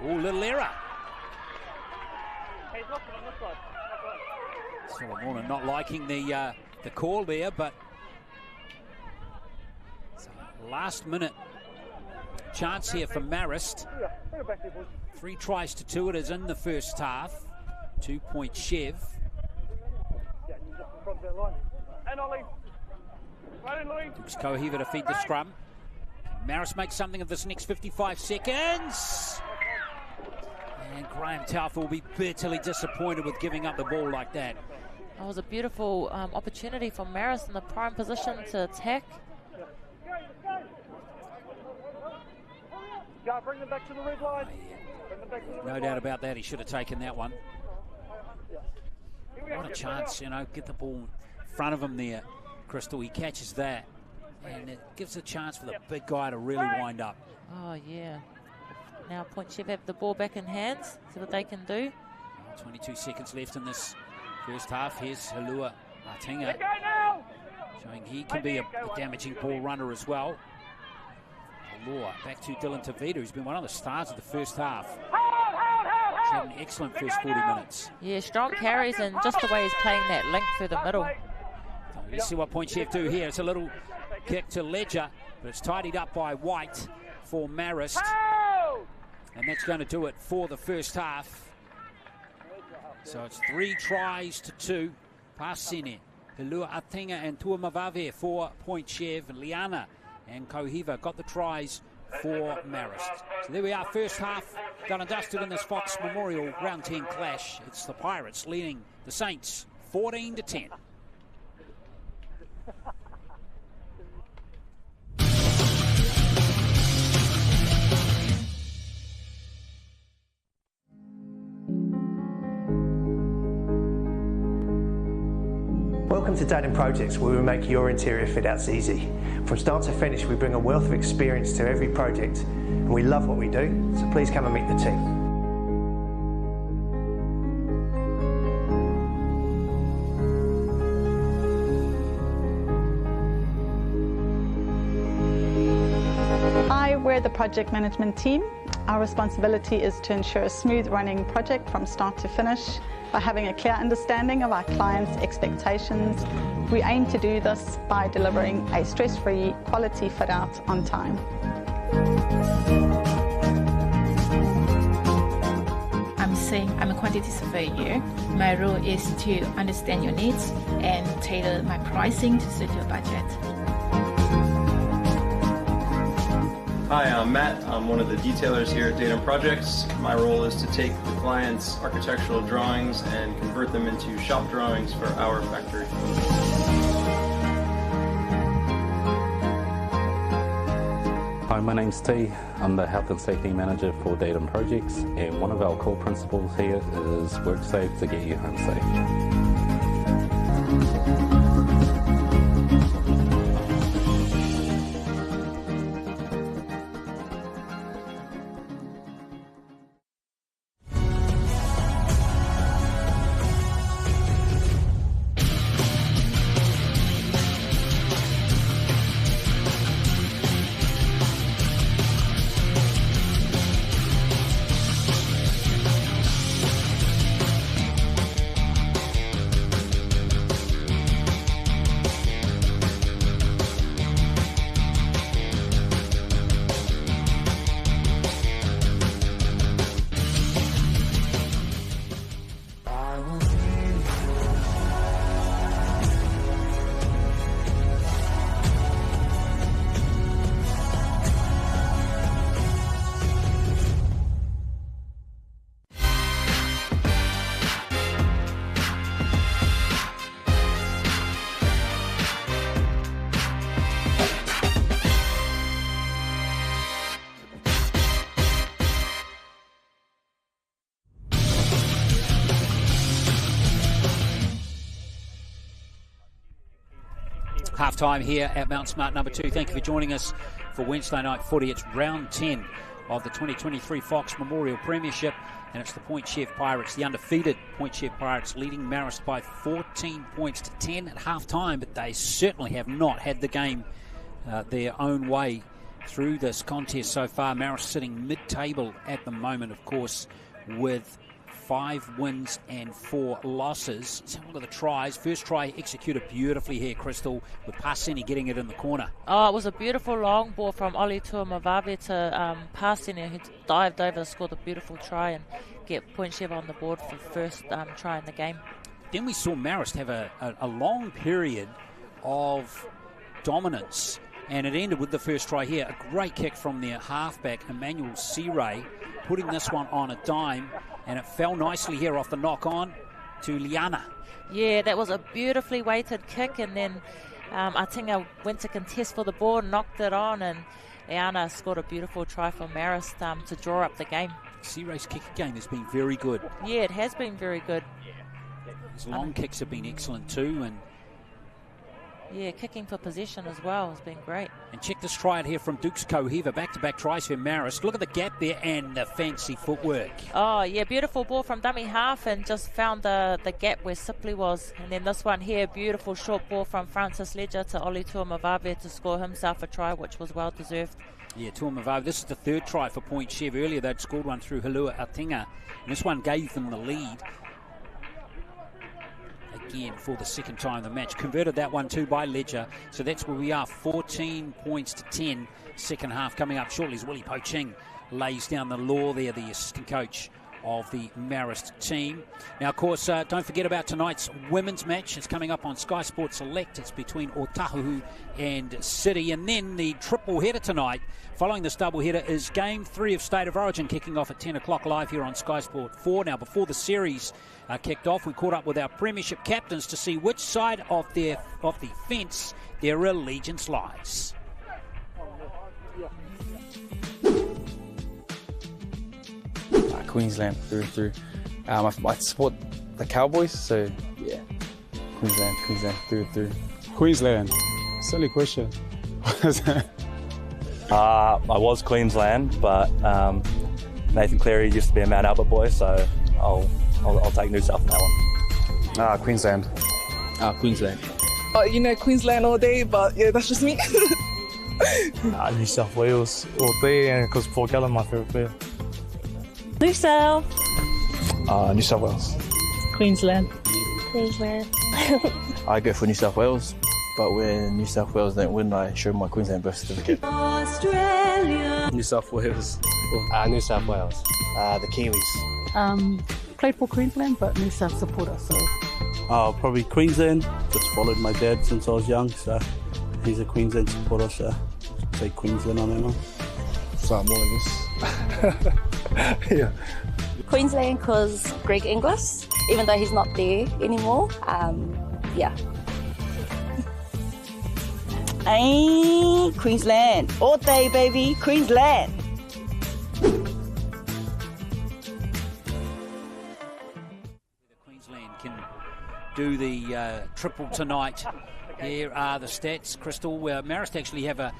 Oh, little error. He's looking on this side. Solomona not liking the call there, but last minute chance here for Marist. 3 tries to 2 it is in the first half. 2 Point Chev. And Ollie. Right in, Louis. Looks Kohiva to feed the scrum. Marist makes something of this next 55 seconds. And Graham Taufa will be bitterly disappointed with giving up the ball like that. That was a beautiful opportunity for Marist in the prime position to attack. Yeah, bring them back to the red line. No doubt about that, he should have taken that one. What a chance, you know, get the ball in front of him there, Crystal. He catches that, and it gives a chance for the big guy to really wind up. Oh, yeah. Now Point Chev have the ball back in hands, see what they can do. 22 seconds left in this first half. Here's Halua Atinga, showing he can be a damaging ball runner as well. Halua back to Dylan Tavita, who's been one of the stars of the first half. He's had an excellent first 40 minutes. Yeah, strong carries and just the way he's playing that link through the middle. Let's see what Point Chev do here. It's a little kick to Ledger, but it's tidied up by White for Marist. And that's going to do it for the first half. So it's 3 tries to 2. Pasine, Halua Atinga and Tuamavave for Point Chev. Liana and Kohiva got the tries for Marist. So there we are, first half done and dusted in this Fox Memorial Round 10 clash. It's the Pirates leading the Saints 14-10. Welcome to Daden Projects, where we make your interior fit outs easy. From start to finish, we bring a wealth of experience to every project, and we love what we do, so please come and meet the team. Hi, we're the project management team. Our responsibility is to ensure a smooth running project from start to finish by having a clear understanding of our clients' expectations, We aim to do this by delivering a stress-free, quality fit-out on time. I'm a quantity surveyor. My role is to understand your needs and tailor my pricing to suit your budget. Hi, I'm Matt. I'm one of the detailers here at Datum Projects. My role is to take the client's architectural drawings and convert them into shop drawings for our factory. Hi, my name's T. I'm the Health and Safety Manager for Datum Projects, and one of our core principles here is work safe to get you home safe. Half-time here at Mount Smart number 2. Thank you for joining us for Wednesday night footy. It's round 10 of the 2023 Fox Memorial Premiership, and it's the Point Chev Pirates, the undefeated Point Chev Pirates, leading Marist by 14 points to 10 at half-time, but they certainly have not had the game their own way through this contest so far. Marist sitting mid-table at the moment, of course, with 5 wins and 4 losses. Let's have a look at the tries. First try executed beautifully here, Crystal, with Parsini getting it in the corner. Oh, it was a beautiful long ball from Oli Tuamavave to Parsini, who dived over, scored a beautiful try and get Point Chev on the board for the first try in the game. Then we saw Marist have a long period of dominance, and it ended with the first try here. A great kick from their halfback, Emmanuel Seray, putting this one on a dime, and it fell nicely here off the knock-on to Liana. Yeah, that was a beautifully weighted kick, and then Atinga went to contest for the ball, knocked it on, and Liana scored a beautiful try for Marist to draw up the game. Seray's kick game has been very good. Yeah, it has been very good. His long kicks have been excellent too, and yeah, kicking for possession as well has been great. And check this try out here from Dukes Koheva, back-to-back tries for Marist. Look at the gap there and the fancy footwork. Oh, yeah, beautiful ball from dummy half and just found the gap where Sipley was. And then this one here, beautiful short ball from Francis Ledger to Oli Tuamavave to score himself a try, which was well-deserved. Yeah, Tuamavave, this is the third try for Point Chev. Earlier they'd scored one through Halua Atinga, and this one gave them the lead. Again for the second time in the match. Converted that one too by Ledger. So that's where we are, 14 points to 10. Second half coming up shortly as Willie Poching lays down the law there, the assistant coach of the Marist team. Now, of course, don't forget about tonight's women's match. It's coming up on Sky Sports Select. It's between Otahuhu and City. And then the triple header tonight. Following this double header is Game 3 of State of Origin, kicking off at 10 o'clock live here on Sky Sport 4. Now, before the series kicked off, we caught up with our Premiership captains to see which side of the fence their allegiance lies. Queensland through. I support the Cowboys, so yeah, Queensland through. Queensland. Silly question. I was Queensland, but Nathan Cleary used to be a Mount Albert boy, so I'll take New South on that one. Queensland. Queensland. Queensland all day, but yeah, that's just me. New South Wales all day, because Paul Gallen my favourite player. New South. New South Wales. Queensland. Queensland. I go for New South Wales, but when New South Wales don't win, I show my Queensland birth certificate. Australia. New South Wales. New South Wales. The Kiwis. Played for Queensland, but New South supporter, so. Probably Queensland. Just followed my dad since I was young, so he's a Queensland supporter, so say Queensland on that one. Samoa, I guess. Yeah. Queensland because Greg Inglis, even though he's not there anymore. Yeah. Hey, Queensland. All day, baby. Queensland. Queensland can do the triple tonight. Here are the stats, Crystal. Marist actually have a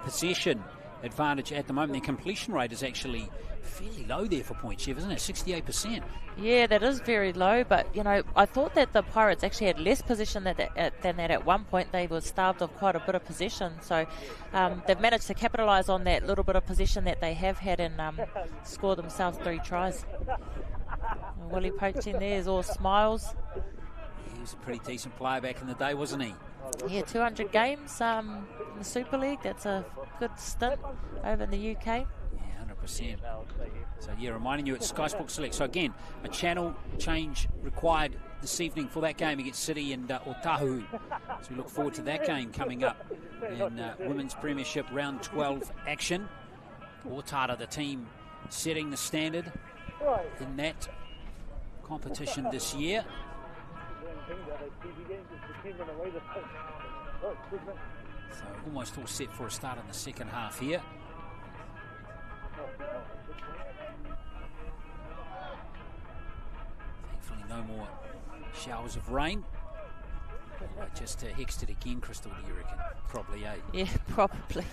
possession advantage at the moment. Their completion rate is actually fairly low there for Point Chev, isn't it? 68%. Yeah, that is very low, but, you know, I thought that the Pirates actually had less possession than that at one point. They were starved of quite a bit of possession, so they've managed to capitalise on that little bit of possession that they have had and score themselves 3 tries. Willie poaching there is all smiles. He was a pretty decent player back in the day, wasn't he? Yeah, 200 games in the Super League. That's a good stint over in the UK. Yeah, 100%. So, yeah, reminding you at Sky Sports Select. So, again, a channel change required this evening for that game against City and Otahu. So, we look forward to that game coming up in Women's Premiership Round 12 action. Otara, the team setting the standard in that competition this year. So almost all set for a start in the second half here. Thankfully no more showers of rain. Just hexed it again, Crystal, do you reckon? Probably, eh? Yeah, probably.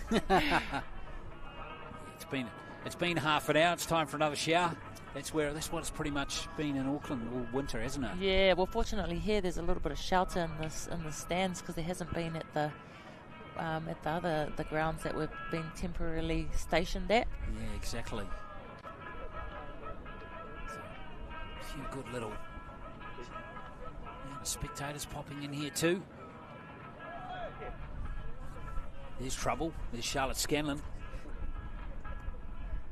It's been half an hour, it's time for another shower. That's what it's pretty much been in Auckland all winter, hasn't it? Yeah, well, fortunately here there's a little bit of shelter in the stands because there hasn't been at the the grounds that we've been temporarily stationed at. Yeah, exactly. So, a few good little spectators popping in here too. There's trouble. There's Charlotte Scanlon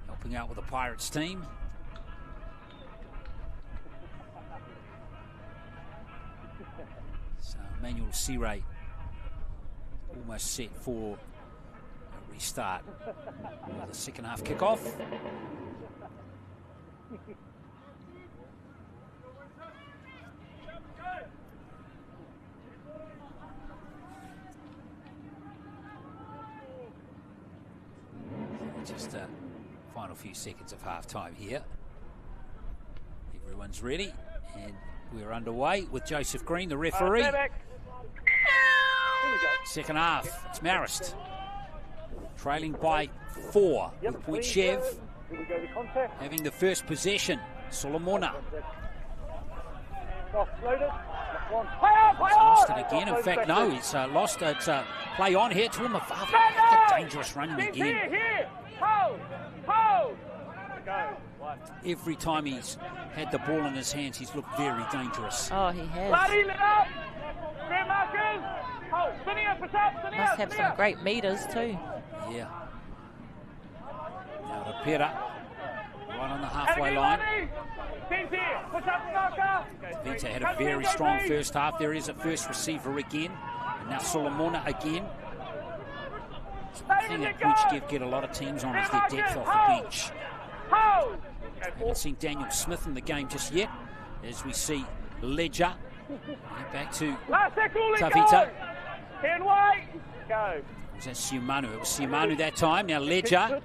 helping out with the Pirates team. So Manuel Seray almost set for a restart of the second half kickoff. Just a final few seconds of half time here. Everyone's ready and we're underway with Joseph Green, the referee. Second half, it's Marist trailing by 4 with Point Chev having the first possession. Solomona lost it again. In fact, no, he's lost it. Play on here to him. A dangerous running again. Every time he's had the ball in his hands, he's looked very dangerous. Oh, he has. Must have some great meters too. Yeah. Now to Pera, right on the halfway line. Vita had a very strong first half. There is a first receiver again. And now Solomona again. One thing that Point get a lot of teams on is their depth off the bench. Haven't seen Daniel Smith in the game just yet. As we see Ledger. Back to Tavita. Was that Siumanu? It was Siumanu that time. Now Ledger.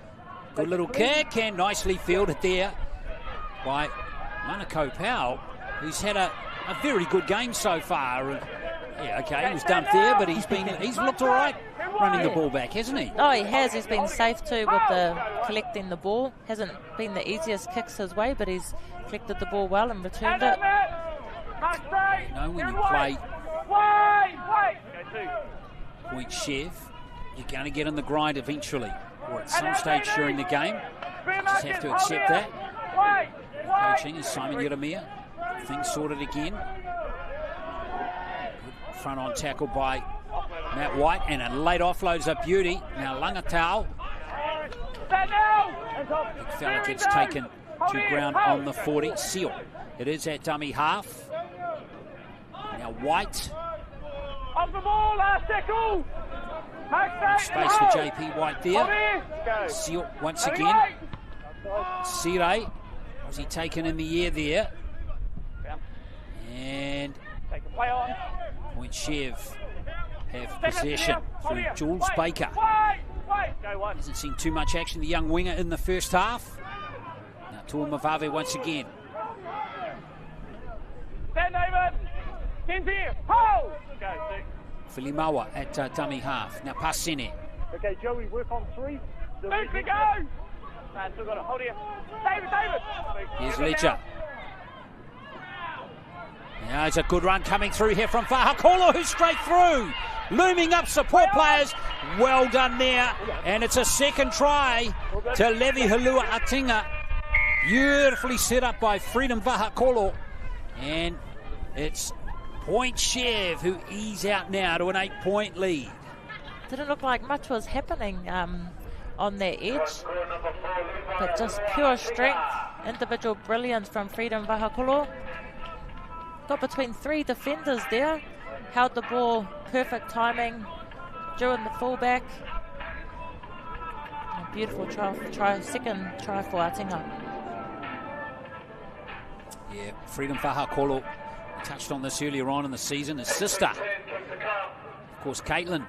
Good little kick and nicely fielded there by Manako Powell, who's had a very good game so far. Yeah, okay, he was dumped there, but he's looked all right running the ball back, hasn't he? Oh, he has. He's been safe too with the collecting the ball. Hasn't been the easiest kicks his way, but he's collected the ball well and returned it. You know, when you play Point Chev, you're going to get on the grind eventually, or at some stage during the game. You just have to accept that. Coaching is Simon Yeremia. Things sorted again. front on tackle by Matt White, and a late offload's a beauty. Now Langatau. Big fella gets taken to ground on the 40. Seal. It is at dummy half. Now White. Off the ball, last tackle. Space for JP White there. Seal once again. Sire. Was he taken in the air there? And Point Chev have possession through Jules Baker. Hasn't seen too much action, the young winger, in the first half. Now Tuamavave once again. Stand, David. 10 here. Hold. Go, Filimawa at dummy half. Now Pasene. Okay, Joey, work on 3. Luke, we go. Nah, still got it. Hold here. David. Here's Ledger. Now it's a good run coming through here from Fahakolo, who's straight through. Looming up support players. Well done there. And it's a second try to Levi Halua Atinga. Beautifully set up by Freedom Fahakolo. And it's Point Chev who ease out now to an 8-point lead. Didn't look like much was happening on their edge, but just pure strength, individual brilliance from Freedom Vahakolo. Got between 3 defenders there, held the ball, perfect timing, drew in the fullback. A beautiful second try for Atinga. Yeah, Freedom Vahakolo, we touched on this earlier on in the season. His sister, of course, Caitlin,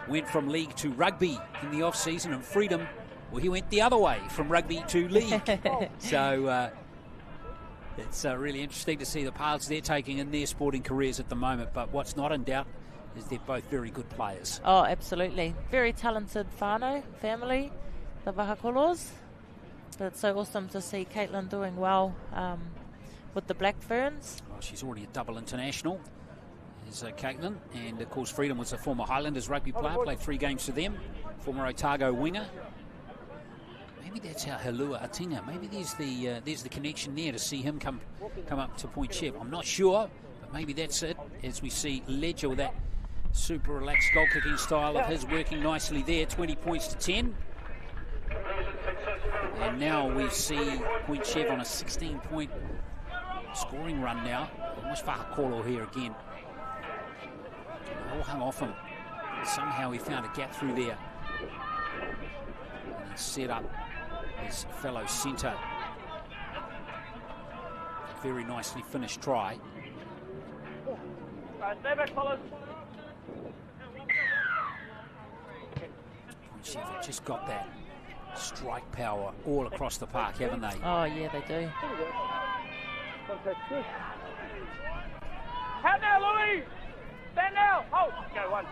went from league to rugby in the off-season, and Freedom, well, he went the other way from rugby to league. So it's really interesting to see the paths they're taking in their sporting careers at the moment. But what's not in doubt is they're both very good players. Oh, absolutely. Very talented whānau family, the Vahakolos. But it's so awesome to see Caitlin doing well with the Black Ferns. Well, she's already a double international. Is Caitlin, and of course Freedom was a former Highlanders rugby player, played 3 games for them, former Otago winger. Maybe that's how Halua Atinga, maybe there's the connection there to see him come up to Point Chev. I'm not sure, but maybe that's it, as we see Ledger with that super relaxed goal kicking style of his working nicely there. 20 points to 10. And now we see Point Chev on a 16-point scoring run now. Almost Whakakolo here again. All hung off him. Somehow he found a gap through there. And he set up his fellow centre. Very nicely finished try. Stay back, fellas. Chev have just got that strike power all across the park, haven't they? Oh, yeah, they do. Out now, Louis! Stand now! Hold! Go, 1.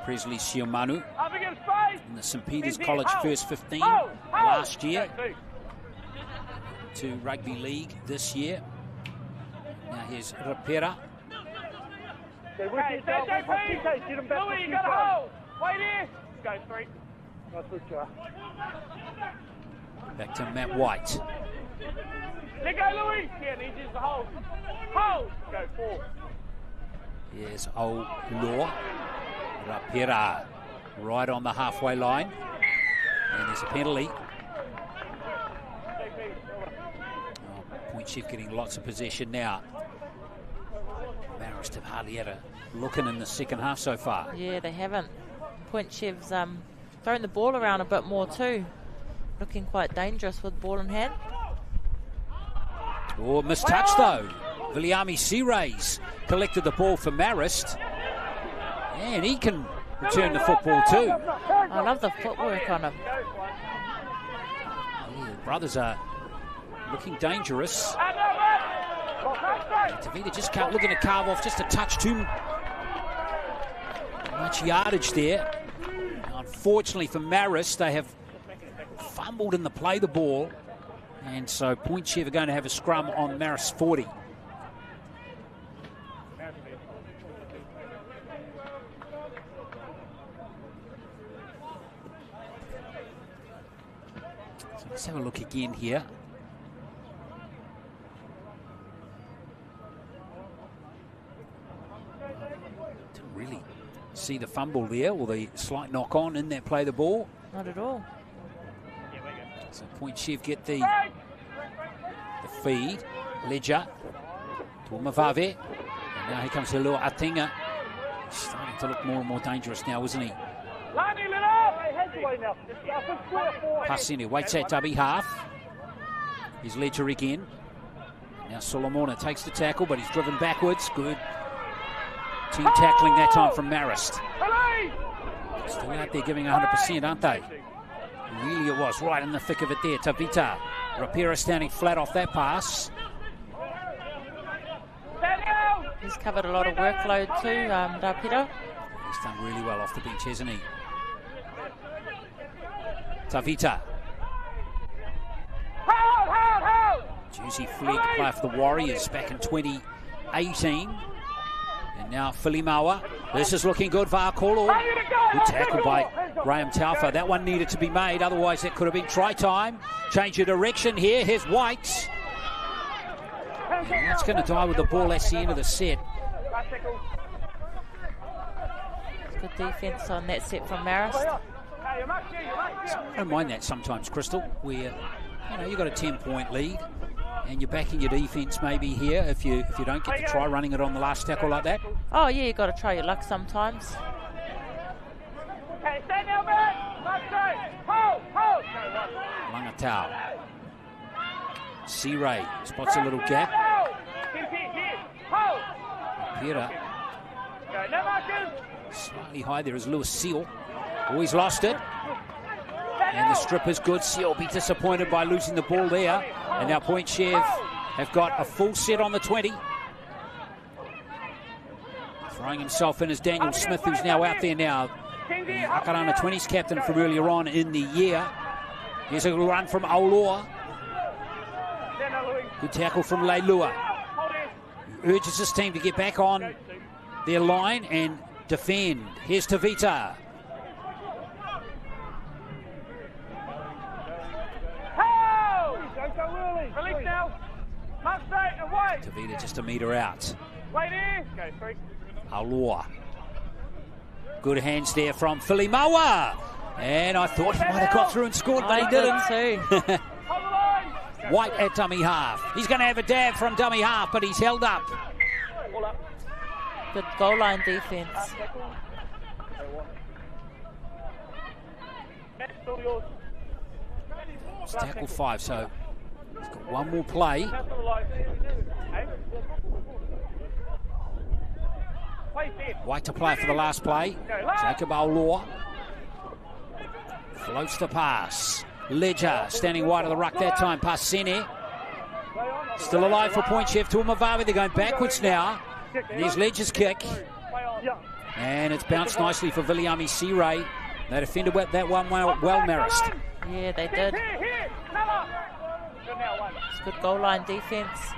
Presley Siomanu Up against space! in the St. Peter's College first 15 last year. To Rugby League this year. Now here's Rapera. Okay, stand JP! Louis, you got to hold! Wait here! Go, 3. Back to Matt White. Let go, Louis! Yeah, needs you to hold. Hold! Go, 4. Here's Old Law. Rapera right on the halfway line. And there's a penalty. Point Chev getting lots of possession now. Marist have hardly had a look in the second half so far. Yeah, they haven't. Point Chev's thrown the ball around a bit more too. Looking quite dangerous with ball in hand. Oh, missed touch though. Viliami Sirays collected the ball for Marist. And he can return the football too. I love the footwork on him. Yeah, the brothers are looking dangerous. Tavita just looking to carve off just a touch too much yardage there. Unfortunately for Marist, they have fumbled in the play the ball. And so Point Chev are going to have a scrum on Marist 40. So let's have a look again here. see the fumble there or the slight knock on in that play the ball. Not at all. So Point Chev get the feed. Ledger to Mavave. And now here comes Lua Atinga. He's starting to look more and more dangerous now, isn't he? Pasini waits at dummy half. Here's Ledger again. Now Solomona takes the tackle, but he's driven backwards. Good team tackling that time from Marist. Still out there giving 100%, aren't they? Really it was, right in the thick of it there. Tavita. Rapira standing flat off that pass. He's covered a lot of workload too, Rapira. He's done really well off the bench, hasn't he? Tavita. Juicy flick play for the Warriors back in 2018. And now Filimawa. This is looking good for Arkolo. Good tackle by Graham Taufa. That one needed to be made, otherwise that could have been try time. Change of direction here. Here's White. And that's going to die with the ball. That's the end of the set. Good defence on that set from Marist. I don't mind that sometimes, Crystal, where you've got a 10-point lead and you're backing your defence maybe here if you don't get the try running it on the last tackle like that. Oh yeah, you've got to try your luck sometimes. Langatau. C-Ray spots a little gap. Pira. Slightly high there is Lewis Seal. Always lost it. And the strip is good. Seal be disappointed by losing the ball there. And now Point Chev have got a full set on the 20. Throwing himself in is Daniel Smith, who's now out there now. The Akarana 20s captain from earlier on in the year. Here's a run from Aulua. Good tackle from Leilua. He urges his team to get back on their line and defend. Here's Tavita. Tavita just a metre out. Aulua. Good hands there from Filimawa. And I thought he might have got through and scored, but he didn't. Too. White at dummy half. He's going to have a dab from dummy half, but he's held up. Good goal line defence. It's tackle 5, so he's got one more play. White to play for the last play. Jacob Aulua. Floats the pass. Ledger standing wide of the ruck that time. Past Sene. Still alive for Point Chev to Umavavi. They're going backwards now. And there's Ledger's kick. And it's bounced nicely for Viliami C-Ray. They defended that one well, Marist. Yeah, they did. It's good goal line defence.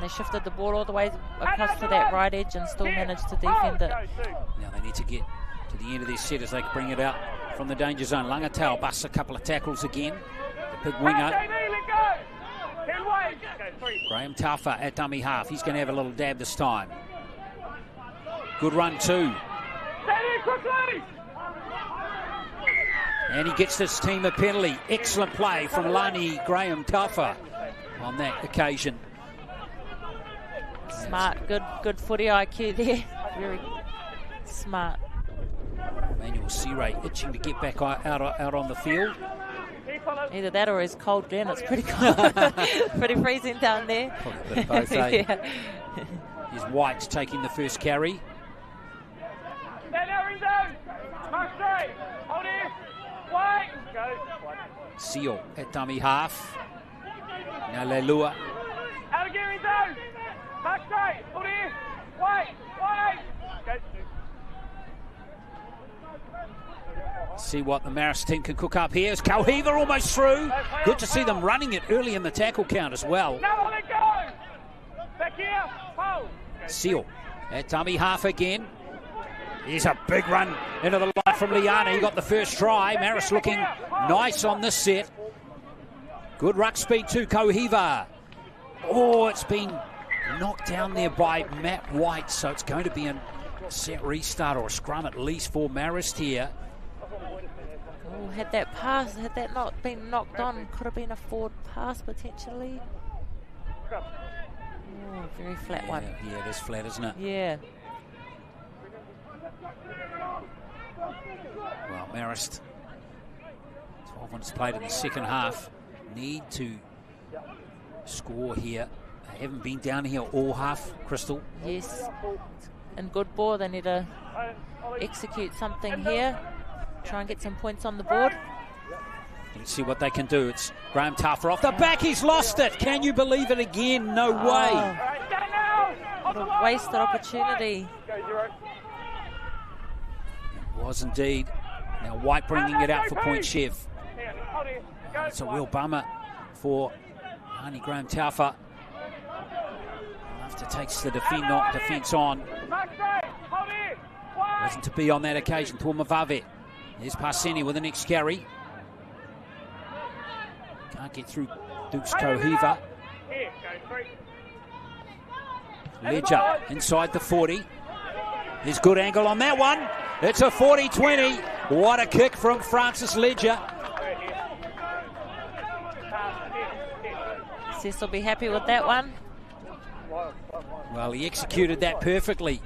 They shifted the ball all the way across to that right edge and still managed to defend it. Now they need to get to the end of their set as they bring it out from the danger zone. Langatau busts a couple of tackles again. The big winger. Graham Taufa at dummy half. He's going to have a little dab this time. Good run too. And he gets this team a penalty. Excellent play from Lani Graham Taufa on that occasion. Smart, good footy IQ there. Very smart. Emmanuel C-Ray itching to get back out on the field. Either that or it's cold then. It's pretty cold. Pretty freezing down there. Probably a bit of both, eh? Yeah. Here's White taking the first carry. Seal at dummy half. Now Leilua. See what the Marist team can cook up here. Is Kauhiva almost through? Good to see them running it early in the tackle count as well. Seal at dummy half again. Here's a big run into the line from Liana. He got the first try. Marist looking nice on this set. Good ruck speed too, Kauhiva. Oh, it's been knocked down there by Matt White, so it's going to be a set restart or a scrum at least for Marist here. Oh, had that not been knocked on, could have been a forward pass potentially. Oh, very flat one. Yeah, it is flat, isn't it? Yeah. Well, Marist, 12 minutes played in the second half, need to score here. They haven't been down here all half, Crystal. Yes. And good ball, they need to execute something here. Try and get some points on the board. Let's see what they can do. It's Graham Taffer off the back. He's lost it. Can you believe it again? No way. What a wasted opportunity. It was indeed. Now White bringing it out for point Chev. It's a real bummer for Arnie Graham Taffer. After takes the defence on. Wasn't to be on that occasion. Tuamavave. There's Parseni with the next carry. Can't get through Dukes Kohiva. Ledger inside the 40. There's good angle on that one. It's a 40-20. What a kick from Francis Ledger. Cecil will be happy with that one. Well, he executed that perfectly.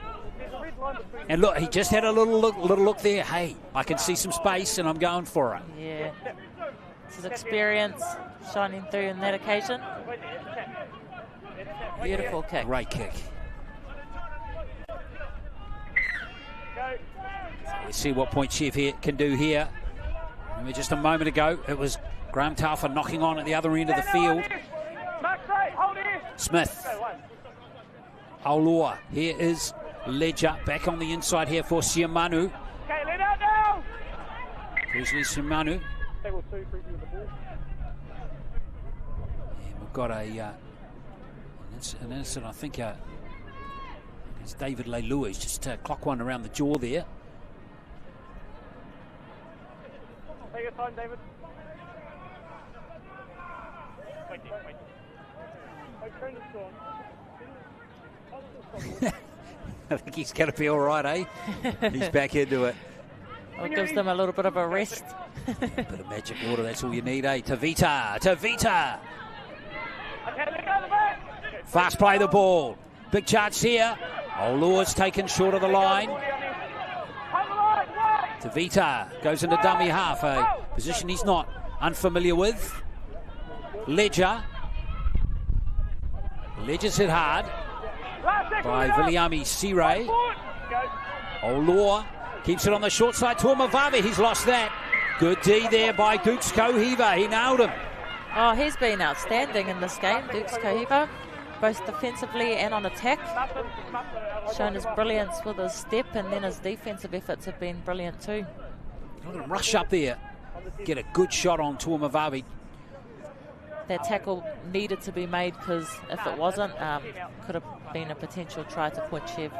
And look, he just had a little look there. Hey, I can see some space and I'm going for it. Yeah. It's his experience shining through on that occasion. Beautiful kick. Great kick. Let's see what point Chev here can do here. Remember just a moment ago, it was Graham Taffer knocking on at the other end of the field. Smith. Aulua. Here is Ledger back on the inside here for Siamanu. Grizzly Siamanu. And we've got an incident, I think it's David Leilua. He's just clock one around the jaw there. Take your time, David. Wait. I think he's going to be all right, eh? He's back into it. Well, it gives them a little bit of a rest. Bit of magic water, that's all you need, eh? Tavita. Fast play the ball. Big chance here. Olua's taken short of the line. Tavita goes into dummy half, a position he's not unfamiliar with. Ledger's hit hard by Viliami Sire. Olua keeps it on the short side. Tuamavave, he's lost that. Good D there by Dukes Kohiva. He nailed him. Oh, he's been outstanding in this game, Dukes Kohiva, both defensively and on attack. Shown his brilliance with his step, and then his defensive efforts have been brilliant too. Look at him rush up there, get a good shot on Tuamavave. That tackle needed to be made, because if it wasn't, could have been a potential try to point Chev.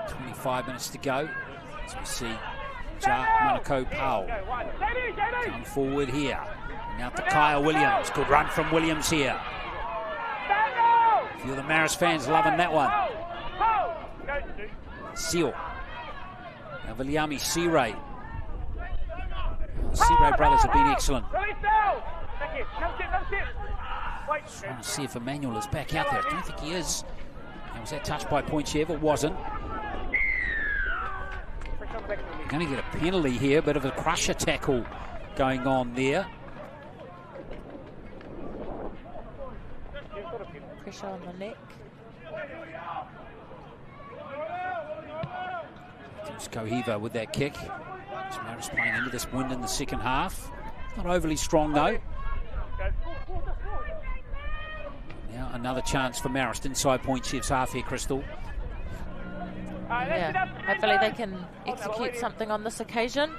25 minutes to go. As we see Ja Manako Powell come forward here. Now to Kyle Williams. Good run from Williams here. A few of the Marist fans loving that one. Seal. Now Viliami Sire. Sire brothers have been excellent. Trying to see if Emmanuel is back out there. I don't think he is. And was that touched by point Chev? It wasn't. Going to get a penalty here, bit of a crusher tackle going on there. Pressure on the neck. It's Kohiva with that kick. Marist playing into this wind in the second half. Not overly strong though. Now another chance for Marist inside point Chev's half here, Crystal. Yeah, hopefully they can execute something on this occasion.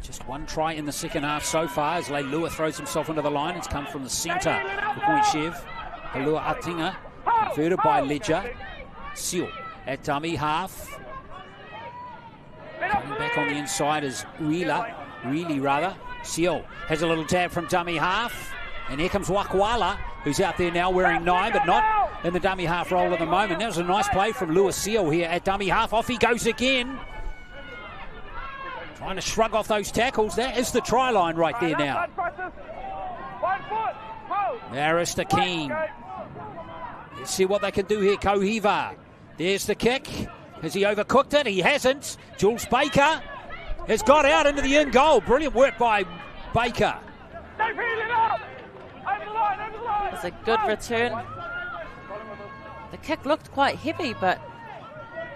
Just one try in the second half so far as Leilua throws himself into the line. It's come from the centre for point Chev. Leilua Atinga converted by Ledger. Seal at dummy half. Coming back on the inside is really. Seal has a little jab from dummy half. And here comes Wakwala, who's out there now wearing 9, but not in the dummy half role at the moment. That was a nice play from Lewis Seal here at dummy half. Off he goes again. Trying to shrug off those tackles. That is the try line right there now. Marist are keen. Let's see what they can do here. Kohiva. There's the kick. Has he overcooked it? He hasn't. Jules Baker has got out into the in goal. Brilliant work by Baker. It's a good return. The kick looked quite heavy, but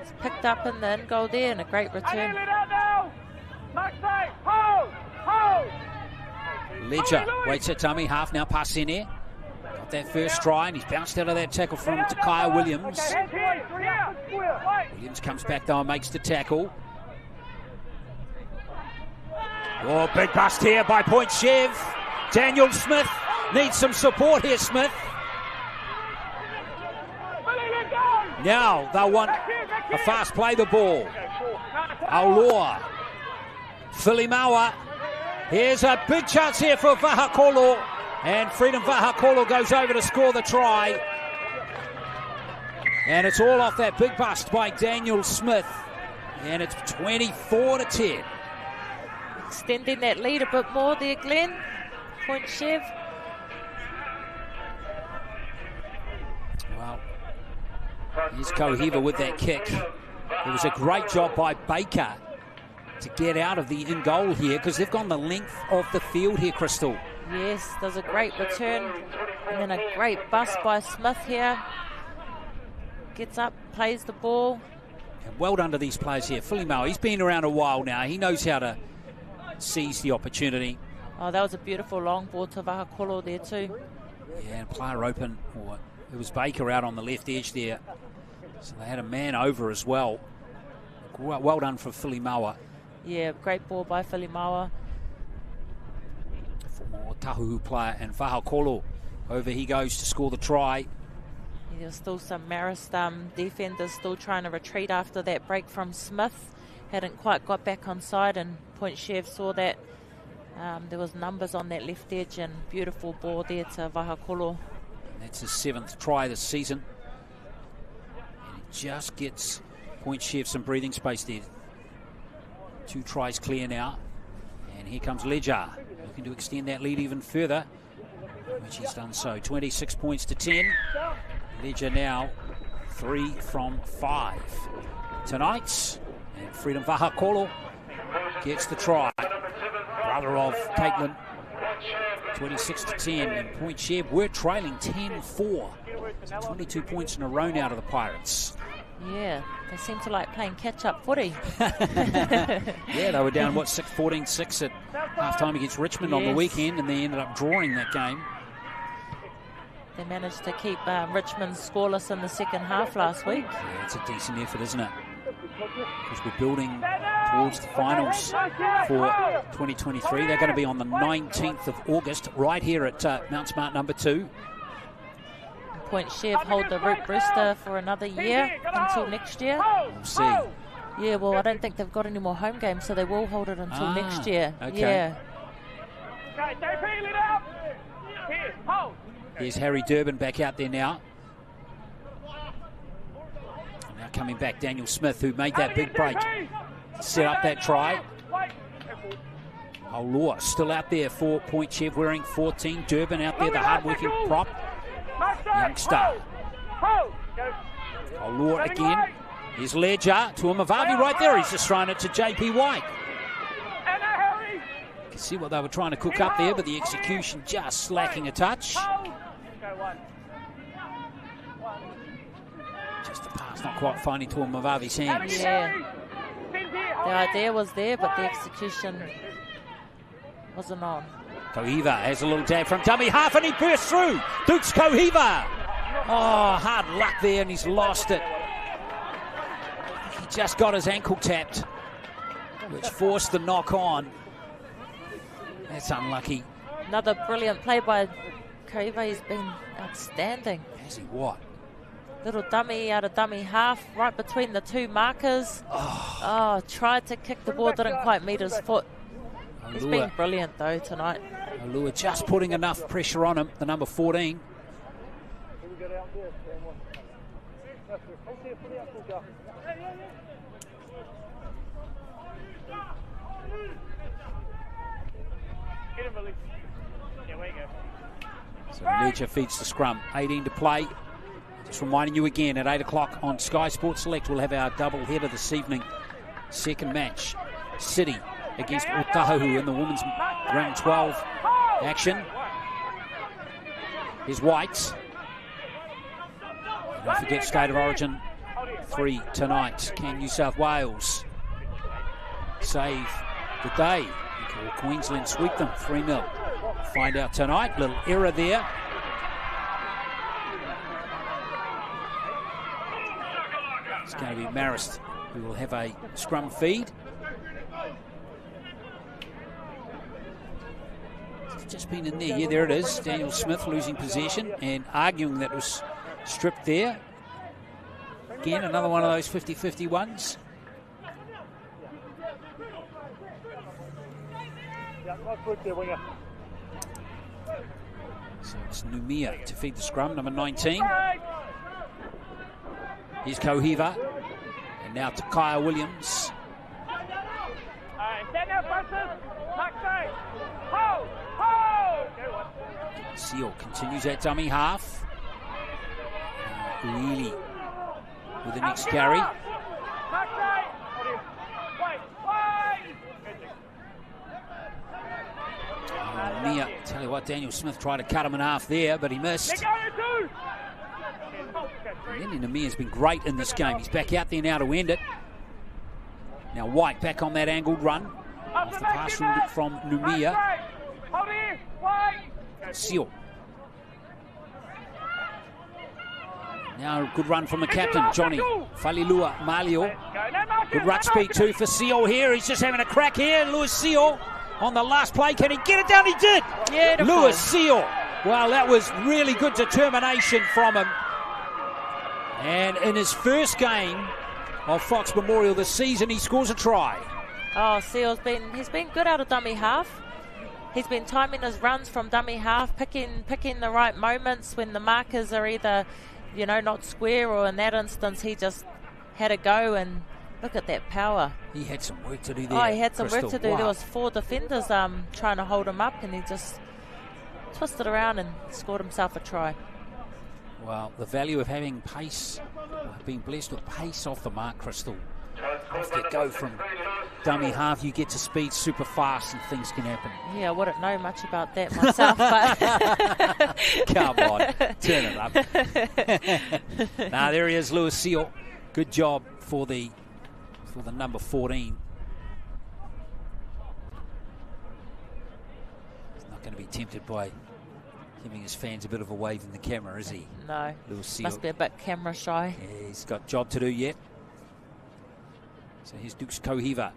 it's picked up in the in goal there, and a great return. Ledger waits at dummy half, now pass in here. Got that first try, and he's bounced out of that tackle from Takaya Williams. Williams comes back though and makes the tackle. Oh, big bust here by Point Chev. Daniel Smith needs some support here, Smith. Now they'll want a fast play the ball. Aulua. Filimaua. Here's a big chance here for Vahakolo. And Freedom Vahakolo goes over to score the try. And it's all off that big bust by Daniel Smith. And it's 24-10. Extending that lead a bit more there, Glenn. Point Chev. Well, here's Kohiva with that kick. It was a great job by Baker to get out of the in goal here, because they've gone the length of the field here, Crystal. Yes, there's a great return. And then a great bust by Smith here. Gets up, plays the ball. And well done to these players here. Filimau, he's been around a while now. He knows how to seize the opportunity. Oh, that was a beautiful long ball to Vahakolo there too. Yeah, and player open. Or it was Baker out on the left edge there. So they had a man over as well. Well done for Filimau. Yeah, great ball by Filimaua. Former Tahuhu player, and Vahakolo. Over he goes to score the try. There's still some Marist defenders still trying to retreat after that break from Smith. Hadn't quite got back on side, and Point Chev saw that. There was numbers on that left edge, and beautiful ball there to Vahakolo. That's his 7th try this season. And it just gets Point Chev some breathing space there. 2 tries clear now. And here comes Ledger, looking to extend that lead even further, which he's done so. 26 points to 10. Ledger now 3 from 5 tonight. And Freedom Vahakolo gets the try. Brother of Caitlin. 26 to 10. And Point Chev were trailing 10-4. So 22 points in a row now to the Pirates. Yeah, they seem to like playing catch-up footy. Yeah, they were down, 14-6 at half-time against Richmond on the weekend, and they ended up drawing that game. They managed to keep Richmond scoreless in the second half last week. Yeah, it's a decent effort, isn't it? Because we're building towards the finals for 2023. They're going to be on the 19th of August, right here at Mount Smart number 2. Point Chev hold the Root Rooster for another year until next year. We'll see. Yeah, well, I don't think they've got any more home games, so they will hold it until next year. Okay. Yeah. Here's Harry Durbin back out there now. And now coming back, Daniel Smith, who made that big break. Set up that try. Aulua still out there for Point Chev, wearing 14. Durbin out there, the hard-working prop. Youngster. Aulua again. Here's Ledger to Umavavi right there. He's just thrown it to JP White. You can see what they were trying to cook up there, but the execution just lacking a touch. Just the pass not quite finding to Umavavi's hands. Yeah. The idea was there, but the execution wasn't on. Kohiva has a little tag from dummy half, and he bursts through. Dukes Kohiva. Oh, hard luck there, and he's lost it. He just got his ankle tapped, which forced the knock on. That's unlucky. Another brilliant play by Kohiva. He's been outstanding. Has he what? Little dummy out of dummy half, right between the 2 markers. Oh, tried to kick the ball, didn't quite meet his foot. He's been brilliant though tonight. Aulua just putting enough pressure on him, the number 14. So Ledger feeds the scrum. 18 to play. Just reminding you again, at 8 o'clock on Sky Sports Select, we'll have our double header this evening. Second match, City against Otahu in the women's round 12 action. Here's White. Don't forget State of Origin 3 tonight. Can New South Wales save the day? Or Queensland sweep them 3-0. Find out tonight. Little error there. It's going to be Marist who will have a scrum feed. It's just been in there. Yeah, there it is. Daniel Smith losing possession and arguing that it was stripped there. Again, another one of those 50-50 ones. So it's Numia to feed the scrum, number 19. Here's Kohiva. And now to Kaya Williams. Seal continues that dummy half. Really with the next carry. Mia, tell you what, Daniel Smith tried to cut him in half there, but he missed. Lenny Namia's been great in this game. He's back out there now to end it. Now White back on that angled run. Off the pass from Numia. Seal. Now a good run from the captain, Johnny Falilua Malio. Good ruck speed too for Seal here. He's just having a crack here. Lewis Seal on the last play. Can he get it down? He did. Beautiful. Lewis Seal. Well, that was really good determination from him. And in his first game of Fox Memorial this season, he scores a try. Oh, Seal's he's been good out of dummy half. He's been timing his runs from dummy half, picking the right moments when the markers are either, you know, not square, or in that instance he just had a go, and look at that power. He had some work to do there. Oh, he had some Crystal. work to do. Wow. There was 4 defenders trying to hold him up, and he just twisted around and scored himself a try. Well, the value of having pace, being blessed with pace off the mark, Crystal. Off you go from dummy half, you get to speed super fast and things can happen. Yeah, I wouldn't know much about that myself, but come on, turn it up. Now there he is, Lewis Seal. Good job for the number 14. He's not going to be tempted by giving his fans a bit of a wave in the camera, is he? No, Lewis Seal. Must be a bit camera shy. Yeah, he's got job to do yet. So here's Dukes Kohiva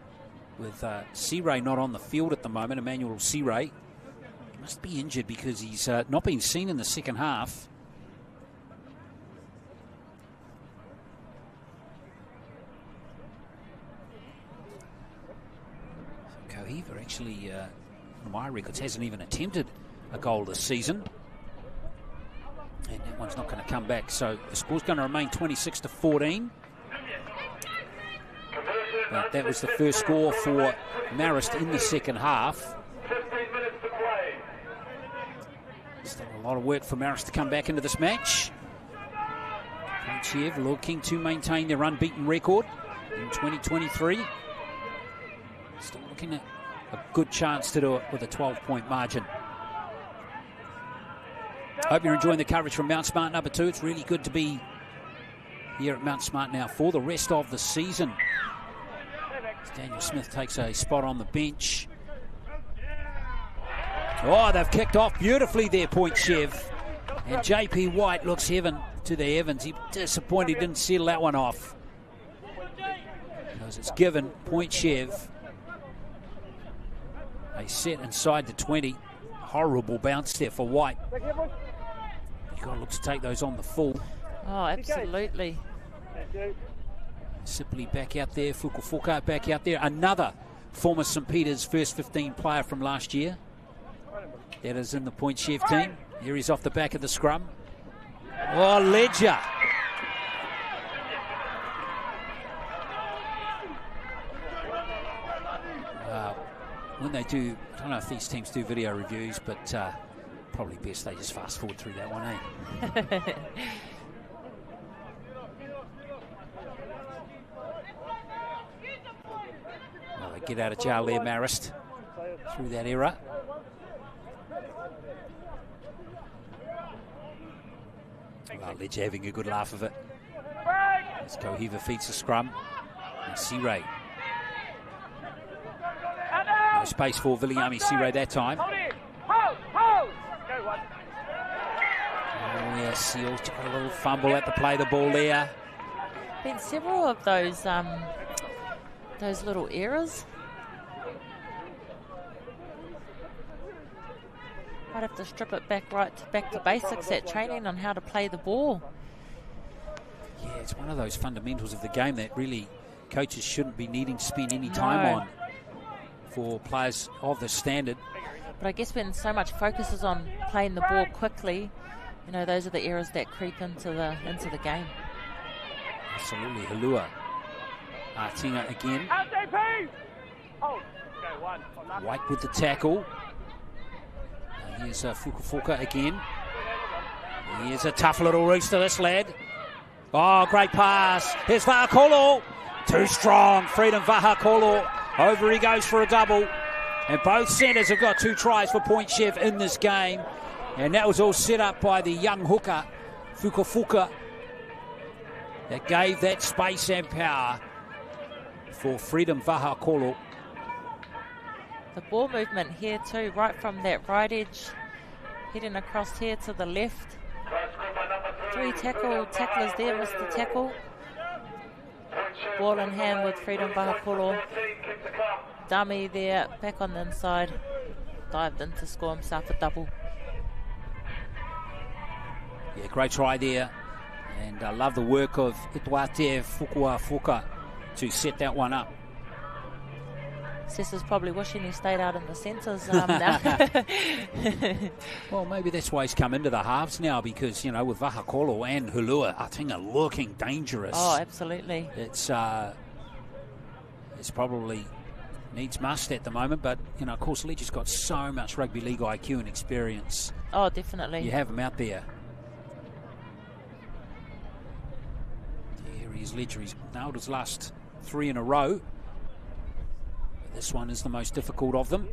with Searay not on the field at the moment. Emmanuel Searay. He must be injured because he's not been seen in the second half. So Kohiva actually, on my records, hasn't even attempted a goal this season. And that one's not going to come back. So the score's going to remain 26-14. But that was the first score for Marist in the second half. Still a lot of work for Marist to come back into this match. Chev looking to maintain their unbeaten record in 2023. Still looking at a good chance to do it with a 12-point margin. Hope you're enjoying the coverage from Mount Smart number 2. It's really good to be here at Mount Smart now for the rest of the season. Daniel Smith takes a spot on the bench. Oh, they've kicked off beautifully there, Point Chev. And JP White looks heaven to the heavens. He's disappointed he didn't settle that one off. Because it's given Point Chev a set inside the 20. Horrible bounce there for White. You've got to look to take those on the full. Oh, absolutely. Sipley back out there, Fukufuka back out there. Another former St. Peter's first 15 player from last year. That is in the Point Chev team. Here he's off the back of the scrum. Oh, Ledger. When they do, I don't know if these teams do video reviews, but probably best they just fast forward through that one, eh? Well, they get out of jail there, Marist, through that era. Well, Ledger having a good laugh of it. As Kohiva feeds the scrum. And Searay. No space for Viliami Searay that time. Oh, yeah, Seal's got a little fumble at the play the ball there. Been several of those little errors. Might have to strip it back to basics at training on how to play the ball. Yeah, it's one of those fundamentals of the game that really coaches shouldn't be needing to spend any time on for players of the standard. But I guess when so much focus is on playing the ball quickly, you know, those are the errors that creep into the game. Absolutely, Halua. Artinga again. White with the tackle. Here's Fukafuka again. Here's a tough little rooster, this lad. Oh, great pass. Here's Vahakolo. Too strong. Freedom Vahakolo. Over he goes for a double. And both centres have got 2 tries for Point Chev in this game. And that was all set up by the young hooker, Fukafuka, that gave that space and power for Freedom Vahakolo. The ball movement here too, right from that right edge, heading across here to the left. 3 tacklers there, missed the tackle. Ball in hand with Freedom Vahakolo. Dummy there, back on the inside. Dived in to score himself a double. Yeah, great try there. And I love the work of Ituate Fukuafuka to set that one up. Sessa's probably wishing he stayed out in the centres now. Well, maybe that's why he's come into the halves now, because, you know, with Vahakolo and Hulua, Artinga looking dangerous. Oh, absolutely. It's probably needs must at the moment, but, you know, of course, Ledger's got so much rugby league IQ and experience. Oh, definitely. You have him out there. Here he is, Ledger. He's nailed his last 3 in a row. This one is the most difficult of them.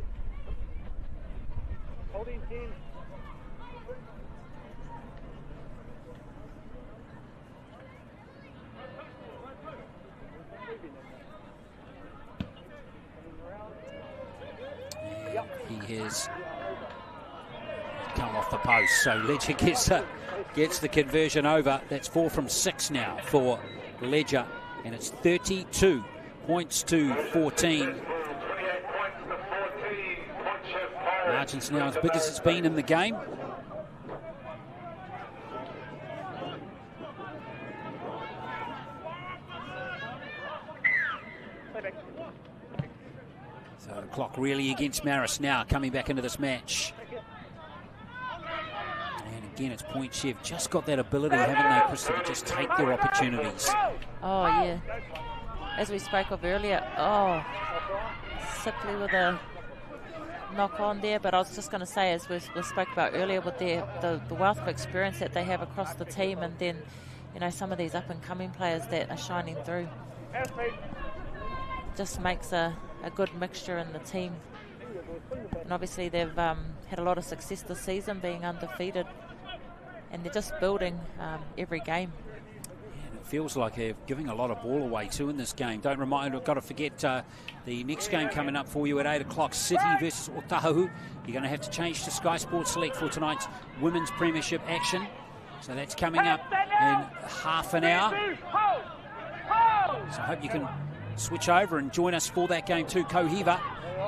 He has come off the post, so Ledger gets the conversion over. That's 4 from 6 now for Ledger, and it's 32 points to 14. Margin's now as big as it's been in the game. So the clock really against Marist now, coming back into this match. And again, it's Point Chev. Just got that ability, haven't they, Krista, to just take their opportunities. Oh, yeah. As we spoke of earlier, Sipley with a knock on there, but I was just going to say, as we spoke about earlier, with the wealth of experience that they have across the team, and then, you know, some of these up and coming players that are shining through, just makes a good mixture in the team. And obviously they've had a lot of success this season, being undefeated, and they're just building every game. Feels like they're giving a lot of ball away too in this game. I've got to forget the next game coming up for you at 8 o'clock, City versus Otahu. You're going to have to change to Sky Sports Select for tonight's Women's Premiership action. So that's coming up in half an hour. So I hope you can switch over and join us for that game too. Kohiva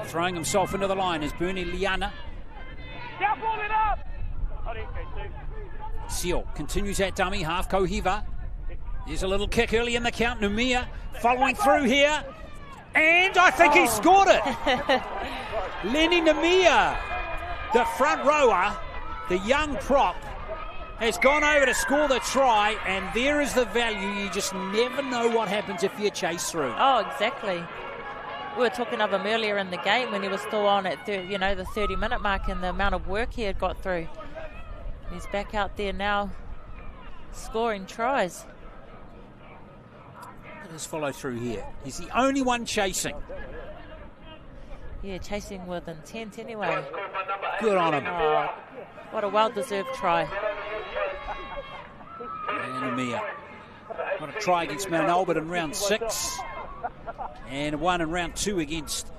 throwing himself into the line as Bernie Liana. Seal continues that dummy half. Kohiva. There's a little kick early in the count. Numia following through here. And I think he scored it. Lenny Numia, the front rower, the young prop, has gone over to score the try, and there is the value. You just never know what happens if you chase through. Oh, exactly. We were talking of him earlier in the game when he was still on at the 30-minute mark, and the amount of work he had got through. He's back out there now scoring tries. Look at his follow through here. He's the only one chasing. Yeah, chasing with intent anyway. Good on him. Oh, what a well-deserved try. And Amir. Got a try against Mount Albert in round 6. And one in round 2 against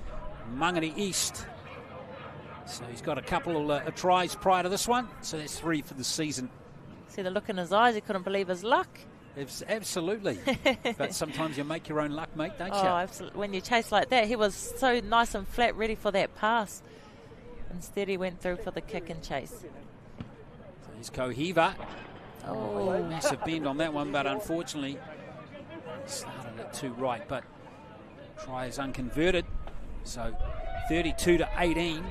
Mangere East. So he's got a couple of tries prior to this one. So that's 3 for the season. See the look in his eyes. He couldn't believe his luck. Absolutely. But sometimes you make your own luck, mate, don't you? Oh, absolutely. When you chase like that, he was so nice and flat, ready for that pass. Instead, he went through for the kick and chase. So here's Kohiva. Oh, massive bend on that one, but unfortunately, started it too right. But try is unconverted. So 32-18.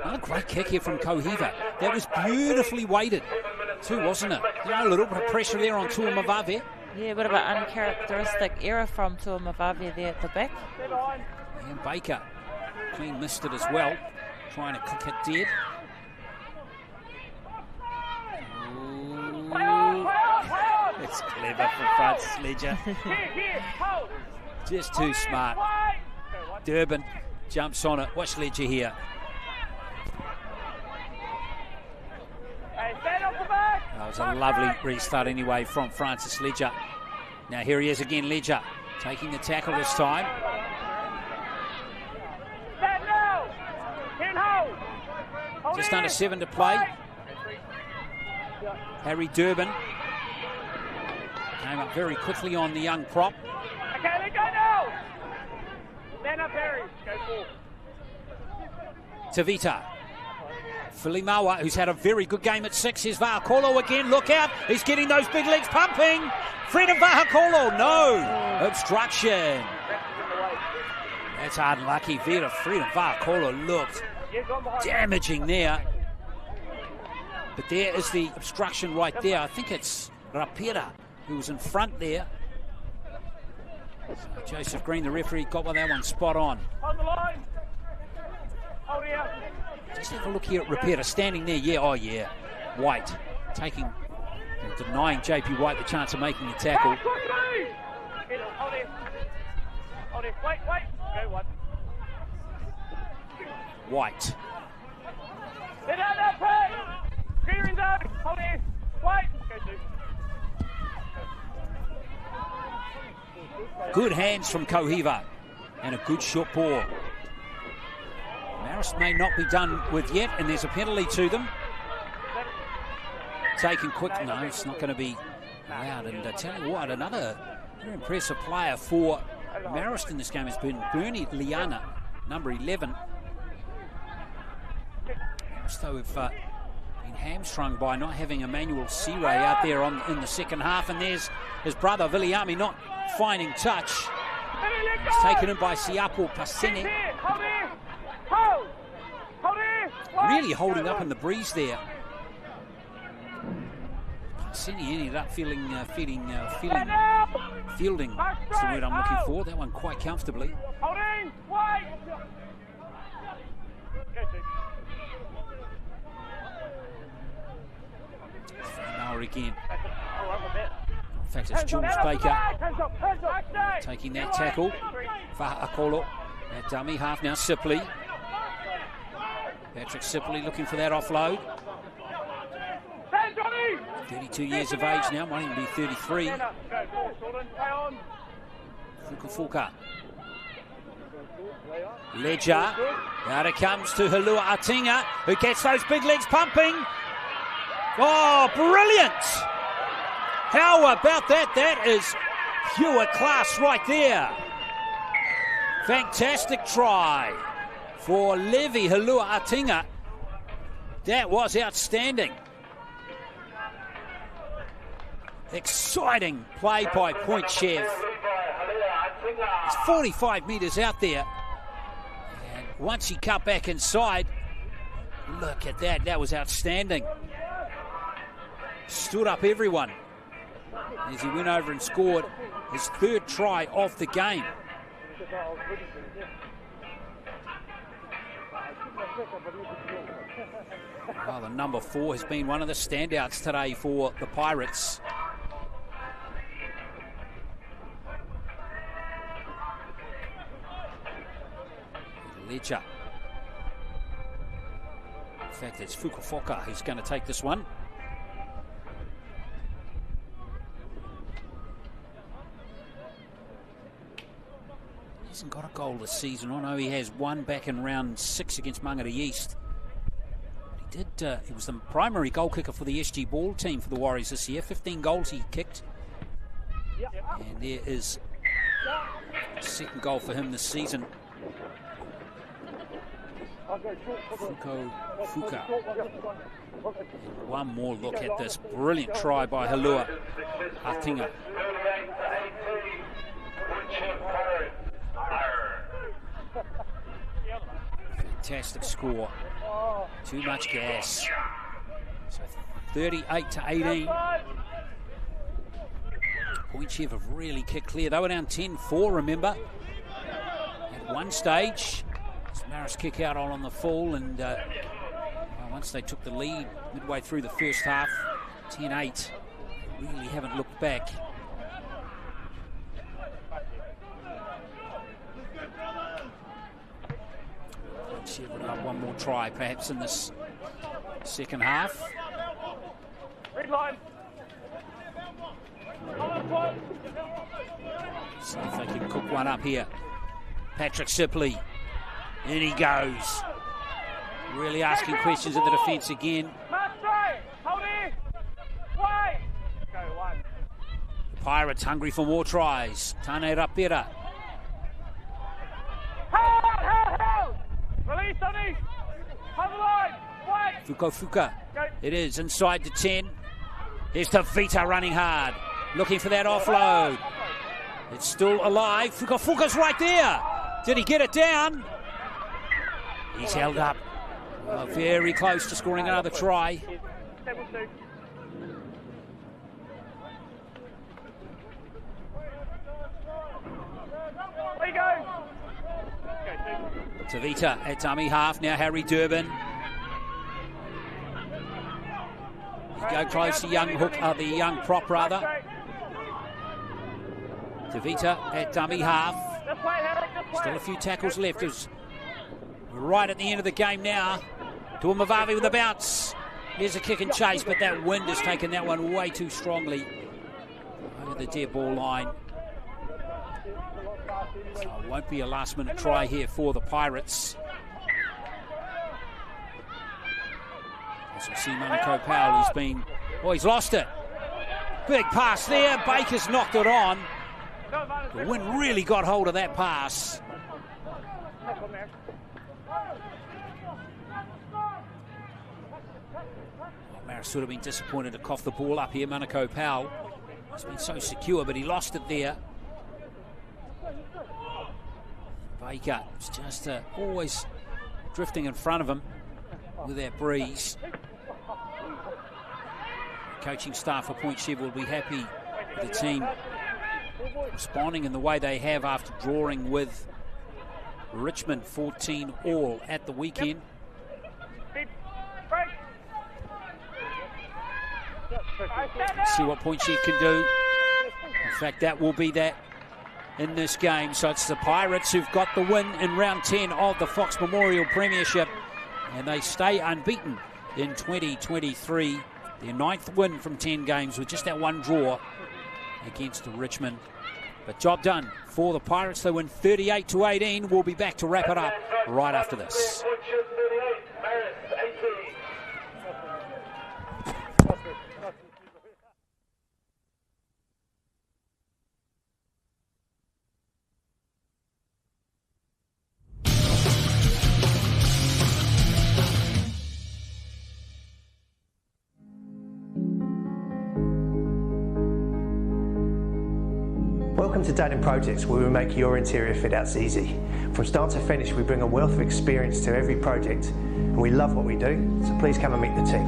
Another great kick here from Kohiva. That was beautifully weighted too, wasn't it? A little bit of pressure there on Tuamavave. Yeah, a bit of an uncharacteristic error from Tuamavave there at the back. And Baker clean missed it as well, trying to cook it dead. It's clever for Francis Ledger. Just too smart. Durbin jumps on it. Watch Ledger here. That was a lovely restart anyway from Francis Ledger. Now here he is again, Ledger, taking the tackle this time. Just under 7 to play. Harry Durbin came up very quickly on the young prop. Okay, let go now. Stand up, Harry. Go forward. Tavita. Filimawa, who's had a very good game at 6. Here's Vahakolo again. Look out. He's getting those big legs pumping. Freedom Vahakolo. No. Obstruction. That's unlucky. Freedom Vahakolo looked damaging there. But there is the obstruction right there. I think it's Rapira who was in front there. So Joseph Green, the referee, got that one spot on. On the line. Hold here. Just have a look here at Rapira standing there. Yeah, oh yeah. White denying JP White the chance of making the tackle. Hold here. Hold here. Wait. Go one. White. Get out that play. Clear in zone. Hold here. Wait. Go two. Good hands from Kohiva and a good short ball. Marist may not be done with yet, and there's a penalty to them. Taken quick. No, it's not going to be allowed. And tell you what, another very impressive player for Marist in this game has been Bernie Liana, number 11. Marist, though, have been hamstrung by not having Emmanuel Seray out there in the second half, and there's his brother Viliami not finding touch. He's taken in by Siapo Pasini. Really holding up in the breeze there. Pasini ended up fielding is the word I'm looking for. That one quite comfortably. Now again. In fact, it's Jules Baker taking that tackle. Fa'akolo, that dummy half now. Sipley. Patrick Sipley looking for that offload. 32 years of age now, might even be 33. Fukafuka. Ledger. Out it comes to Halua Atinga, who gets those big legs pumping. Oh, brilliant! How about that? That is pure class right there. Fantastic try for Levi Halua Atinga. That was outstanding. Exciting play by Point Chev. It's 45 metres out there. And once he cut back inside, look at that. That was outstanding. stood up everyone as he went over and scored his third try of the game. Well, the number 4 has been one of the standouts today for the Pirates. Ledger. In fact, it's Fukufoka who's going to take this one. He hasn't got a goal this season. I know he has one back in round 6 against Mangere East. He was the primary goal kicker for the SG Ball team for the Warriors this year. 15 goals he kicked. And there is a second goal for him this season. Fuka. And one more look at this brilliant try by Halua Atinga. Fantastic score. Too much gas. So 38-18. Point Chev have really kicked clear. They were down 10-4, remember. At one stage, Marist kick out on the full, and once they took the lead midway through the first half, 10-8, really haven't looked back. Chev would have one more try perhaps in this second half. Red line. See if they can cook one up here. Patrick Sipley. In he goes. Really asking questions of the defence again. The Pirates hungry for more tries. Tane Rapira. Release, Sonny. Have a line. Wait. Fuka. It is inside the 10. Here's Tavita running hard. Looking for that offload. It's still alive. Fuka's right there. Did he get it down? He's held up. Very close to scoring another try. There you go. Tavita at dummy half. Now Harry Durbin. You go close to young hook, the young prop rather. Tavita at dummy half. Still a few tackles left. It's right at the end of the game now. Tuamavavi with a bounce. Here's a kick and chase, but that wind has taken that one way too strongly over the dead ball line. So it won't be a last-minute try here for the Pirates. As we see Manukau Powell, he's lost it. Big pass there. Baker's knocked it on. The wind really got hold of that pass. Marist would have been disappointed to cough the ball up here. Manukau Powell has been so secure, but he lost it there. Baker is just always drifting in front of him with that breeze. The coaching staff for Point Chev will be happy with the team responding in the way they have after drawing with Richmond 14-all at the weekend. See what Point Chev can do. In fact, that will be that in this game. So it's the Pirates who've got the win in round 10 of the Fox Memorial Premiership, and they stay unbeaten in 2023. Their 9th win from 10 games with just that one draw against Richmond. But job done for the Pirates. They win 38-18. We'll be back to wrap it up right after this. Welcome to Daden Projects, where we make your interior fit outs easy. From start to finish, we bring a wealth of experience to every project, and we love what we do, so please come and meet the team.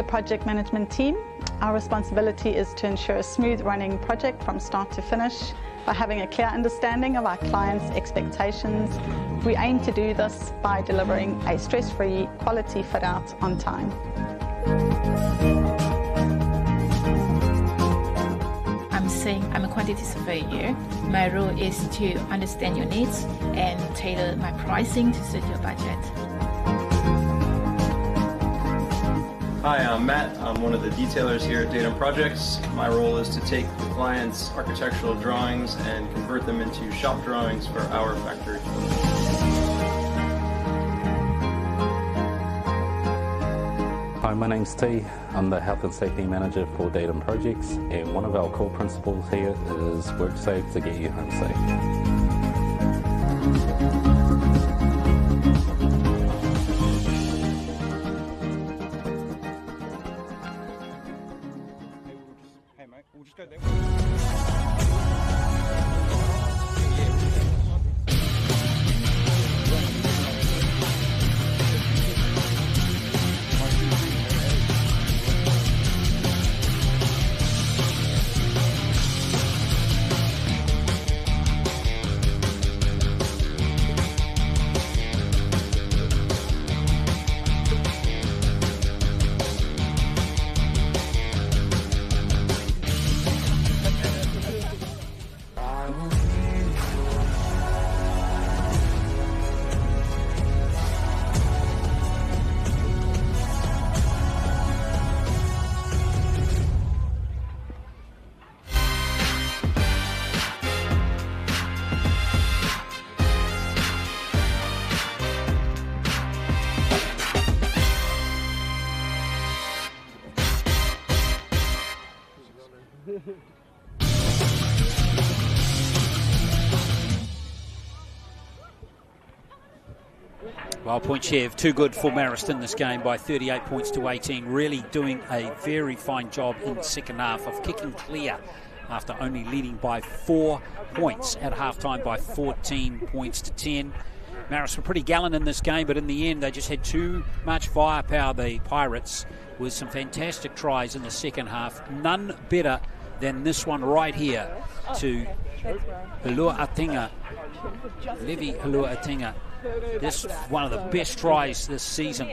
project management team. Our responsibility is to ensure a smooth running project from start to finish by having a clear understanding of our clients' expectations. We aim to do this by delivering a stress-free quality fit out on time. I'm a quantity surveyor. My role is to understand your needs and tailor my pricing to suit your budget. Hi, I'm Matt. I'm one of the detailers here at Datum Projects. My role is to take the client's architectural drawings and convert them into shop drawings for our factory. Hi, my name's T. I'm the Health and Safety Manager for Datum Projects, and one of our core principles here is work safe to get you home safe. We'll just go there. Well, Point Chev, too good for Marist in this game by 38 points to 18. Really doing a very fine job in the second half of kicking clear after only leading by 4 points at halftime by 14 points to 10. Marist were pretty gallant in this game, but in the end they just had too much firepower, the Pirates, with some fantastic tries in the second half. None better than this one right here to Hulua Atinga, Levi Hulua Atinga. This is one of the best tries this season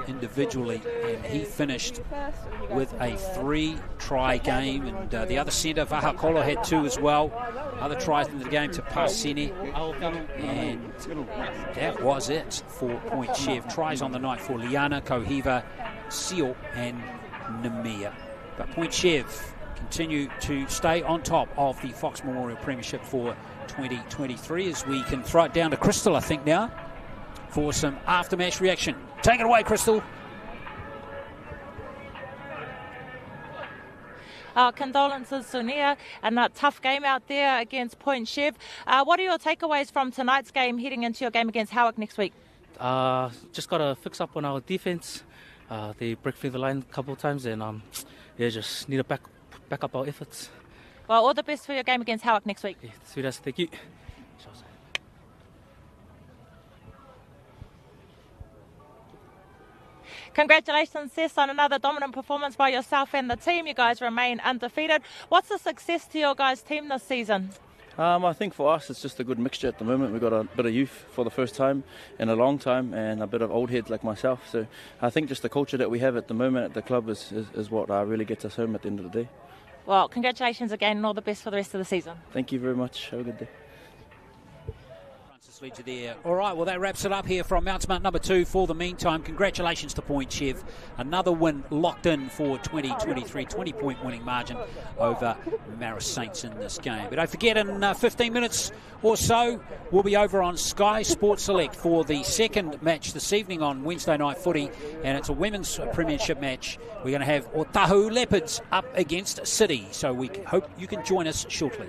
individually, and he finished with a 3-try game, and the other centre, Vahakolo, had 2 as well. Other tries in the game to Pasini, and that was it for Point Chev. Tries on the night for Liana, Kohiva, Seal and Namia. But Point Chev continue to stay on top of the Fox Memorial Premiership for 2023, as we can throw it down to Crystal, I think, now for some after-match reaction. Take it away, Crystal. Condolences, Sonia, and that tough game out there against Point Chev. What are your takeaways from tonight's game heading into your game against Howick next week? Just got to fix up on our defense. They break through the line a couple of times, and just need to back up our efforts. Well, all the best for your game against Howick next week. Thank you. Congratulations, Seth, on another dominant performance by yourself and the team. You guys remain undefeated. What's the success to your guys' team this season? I think for us it's just a good mixture at the moment. We've got a bit of youth for the first time in a long time and a bit of old heads like myself. So I think just the culture that we have at the moment at the club is what really gets us home at the end of the day. Well, congratulations again and all the best for the rest of the season. Thank you very much. Have a good day. Leads you there. All right, well, that wraps it up here from Mount Smart number 2 for the meantime. Congratulations to Point Chev. Another win locked in for 2023, 20-point winning margin over Marist Saints in this game. But don't forget, in 15 minutes or so, we'll be over on Sky Sports Select for the second match this evening on Wednesday Night Footy, and it's a women's premiership match. We're going to have Otahu Leopards up against City, so we hope you can join us shortly.